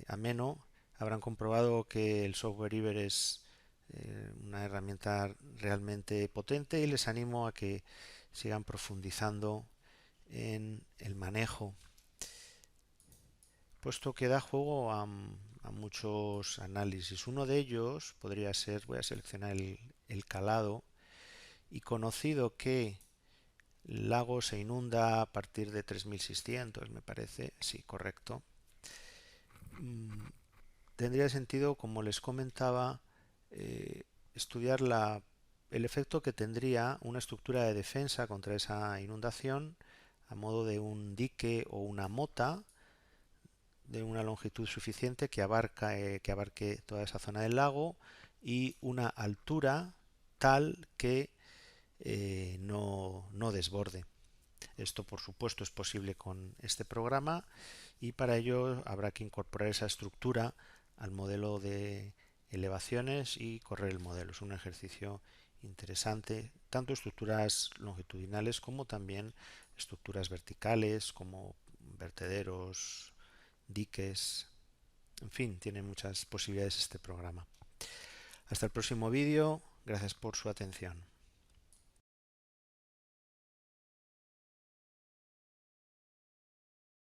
ameno. Habrán comprobado que el software Iber es una herramienta realmente potente, y les animo a que sigan profundizando en el manejo, puesto que da juego a muchos análisis. Uno de ellos podría ser, voy a seleccionar el calado, y conocido que el lago se inunda a partir de 3600, me parece, sí, correcto. Tendría sentido, como les comentaba, estudiar el efecto que tendría una estructura de defensa contra esa inundación a modo de un dique o una mota de una longitud suficiente que abarque toda esa zona del lago, y una altura tal que no desborde. Esto, por supuesto, es posible con este programa, y para ello habrá que incorporar esa estructura al modelo de elevaciones y correr el modelo. Es un ejercicio interesante, tanto estructuras longitudinales como también estructuras verticales, como vertederos, diques, en fin, tiene muchas posibilidades este programa. Hasta el próximo vídeo, gracias por su atención.